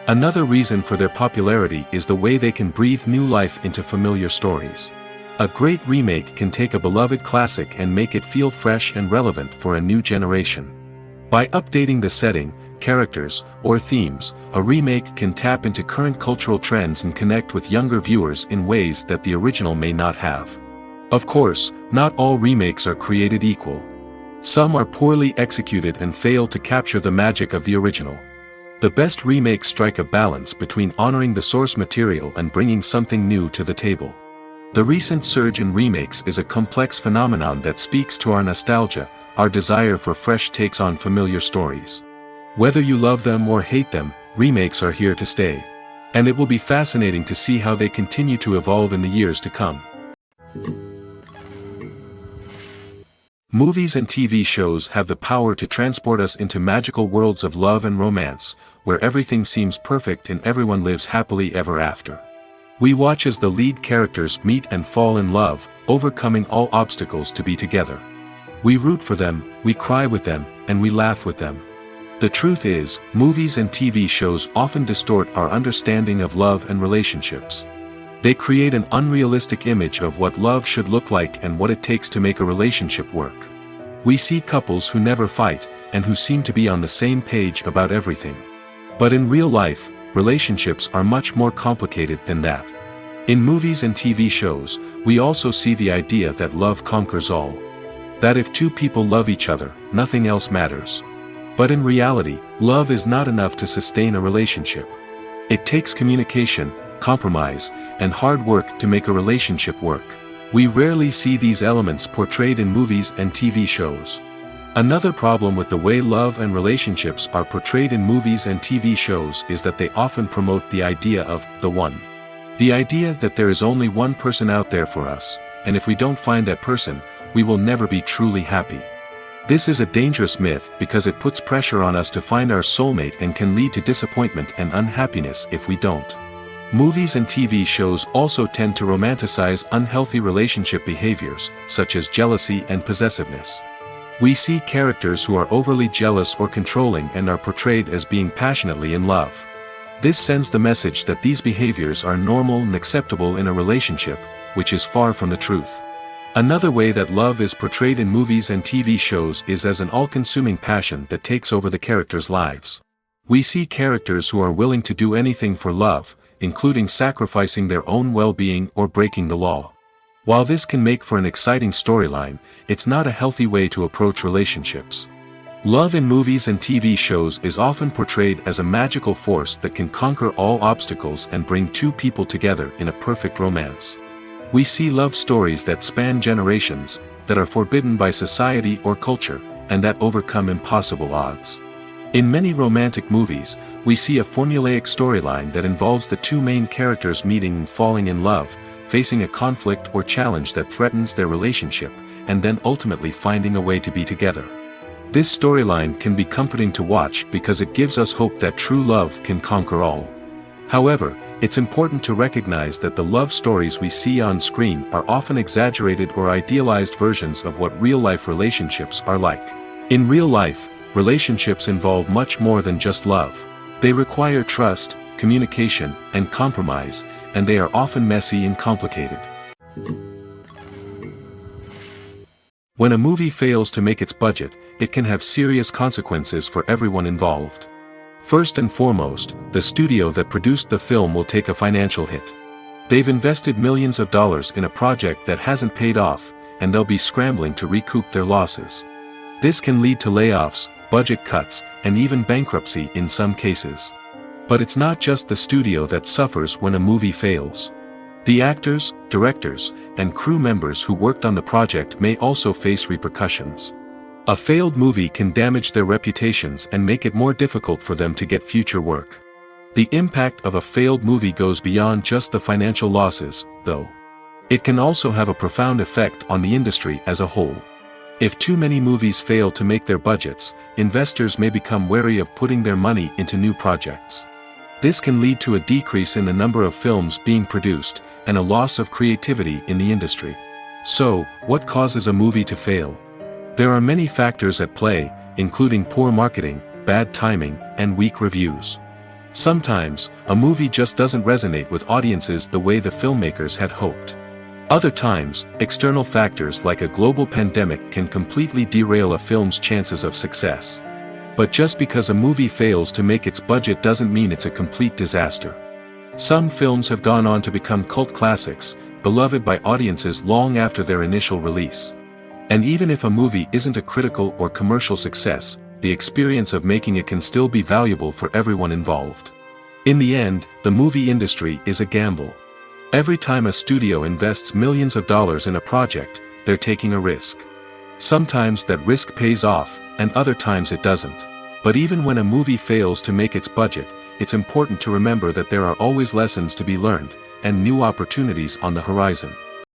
Another reason for their popularity is the way they can breathe new life into familiar stories. A great remake can take a beloved classic and make it feel fresh and relevant for a new generation. By updating the setting, characters, or themes, a remake can tap into current cultural trends and connect with younger viewers in ways that the original may not have. Of course, not all remakes are created equal. Some are poorly executed and fail to capture the magic of the original. The best remakes strike a balance between honoring the source material and bringing something new to the table. The recent surge in remakes is a complex phenomenon that speaks to our nostalgia, our desire for fresh takes on familiar stories. Whether you love them or hate them, remakes are here to stay. And it will be fascinating to see how they continue to evolve in the years to come. Movies and TV shows have the power to transport us into magical worlds of love and romance, where everything seems perfect and everyone lives happily ever after. We watch as the lead characters meet and fall in love, overcoming all obstacles to be together. We root for them, we cry with them, and we laugh with them. The truth is, movies and TV shows often distort our understanding of love and relationships. They create an unrealistic image of what love should look like and what it takes to make a relationship work. We see couples who never fight, and who seem to be on the same page about everything. But in real life, relationships are much more complicated than that. In movies and TV shows, we also see the idea that love conquers all. That if two people love each other, nothing else matters. But in reality, love is not enough to sustain a relationship. It takes communication, compromise, and hard work to make a relationship work. We rarely see these elements portrayed in movies and TV shows. Another problem with the way love and relationships are portrayed in movies and TV shows is that they often promote the idea of the one. The idea that there is only one person out there for us, and if we don't find that person, we will never be truly happy. This is a dangerous myth because it puts pressure on us to find our soulmate and can lead to disappointment and unhappiness if we don't. Movies and TV shows also tend to romanticize unhealthy relationship behaviors, such as jealousy and possessiveness. We see characters who are overly jealous or controlling and are portrayed as being passionately in love. This sends the message that these behaviors are normal and acceptable in a relationship, which is far from the truth. Another way that love is portrayed in movies and TV shows is as an all-consuming passion that takes over the characters' lives. We see characters who are willing to do anything for love, including sacrificing their own well-being or breaking the law. While this can make for an exciting storyline, it's not a healthy way to approach relationships. Love in movies and TV shows is often portrayed as a magical force that can conquer all obstacles and bring two people together in a perfect romance. We see love stories that span generations, that are forbidden by society or culture, and that overcome impossible odds. In many romantic movies, we see a formulaic storyline that involves the two main characters meeting and falling in love, facing a conflict or challenge that threatens their relationship, and then ultimately finding a way to be together. This storyline can be comforting to watch because it gives us hope that true love can conquer all. However, it's important to recognize that the love stories we see on screen are often exaggerated or idealized versions of what real-life relationships are like. In real life, relationships involve much more than just love. They require trust, communication, and compromise, and they are often messy and complicated. When a movie fails to make its budget, it can have serious consequences for everyone involved. First and foremost, the studio that produced the film will take a financial hit. They've invested millions of dollars in a project that hasn't paid off, and they'll be scrambling to recoup their losses. This can lead to layoffs, budget cuts, and even bankruptcy in some cases. But it's not just the studio that suffers when a movie fails. The actors, directors, and crew members who worked on the project may also face repercussions. A failed movie can damage their reputations and make it more difficult for them to get future work. The impact of a failed movie goes beyond just the financial losses, though. It can also have a profound effect on the industry as a whole. If too many movies fail to make their budgets, investors may become wary of putting their money into new projects. This can lead to a decrease in the number of films being produced, and a loss of creativity in the industry. So, what causes a movie to fail? There are many factors at play, including poor marketing, bad timing, and weak reviews. Sometimes, a movie just doesn't resonate with audiences the way the filmmakers had hoped. Other times, external factors like a global pandemic can completely derail a film's chances of success. But just because a movie fails to make its budget doesn't mean it's a complete disaster. Some films have gone on to become cult classics, beloved by audiences long after their initial release. And even if a movie isn't a critical or commercial success, the experience of making it can still be valuable for everyone involved. In the end, the movie industry is a gamble. Every time a studio invests millions of dollars in a project, they're taking a risk. Sometimes that risk pays off, and other times it doesn't. But even when a movie fails to make its budget, it's important to remember that there are always lessons to be learned, and new opportunities on the horizon.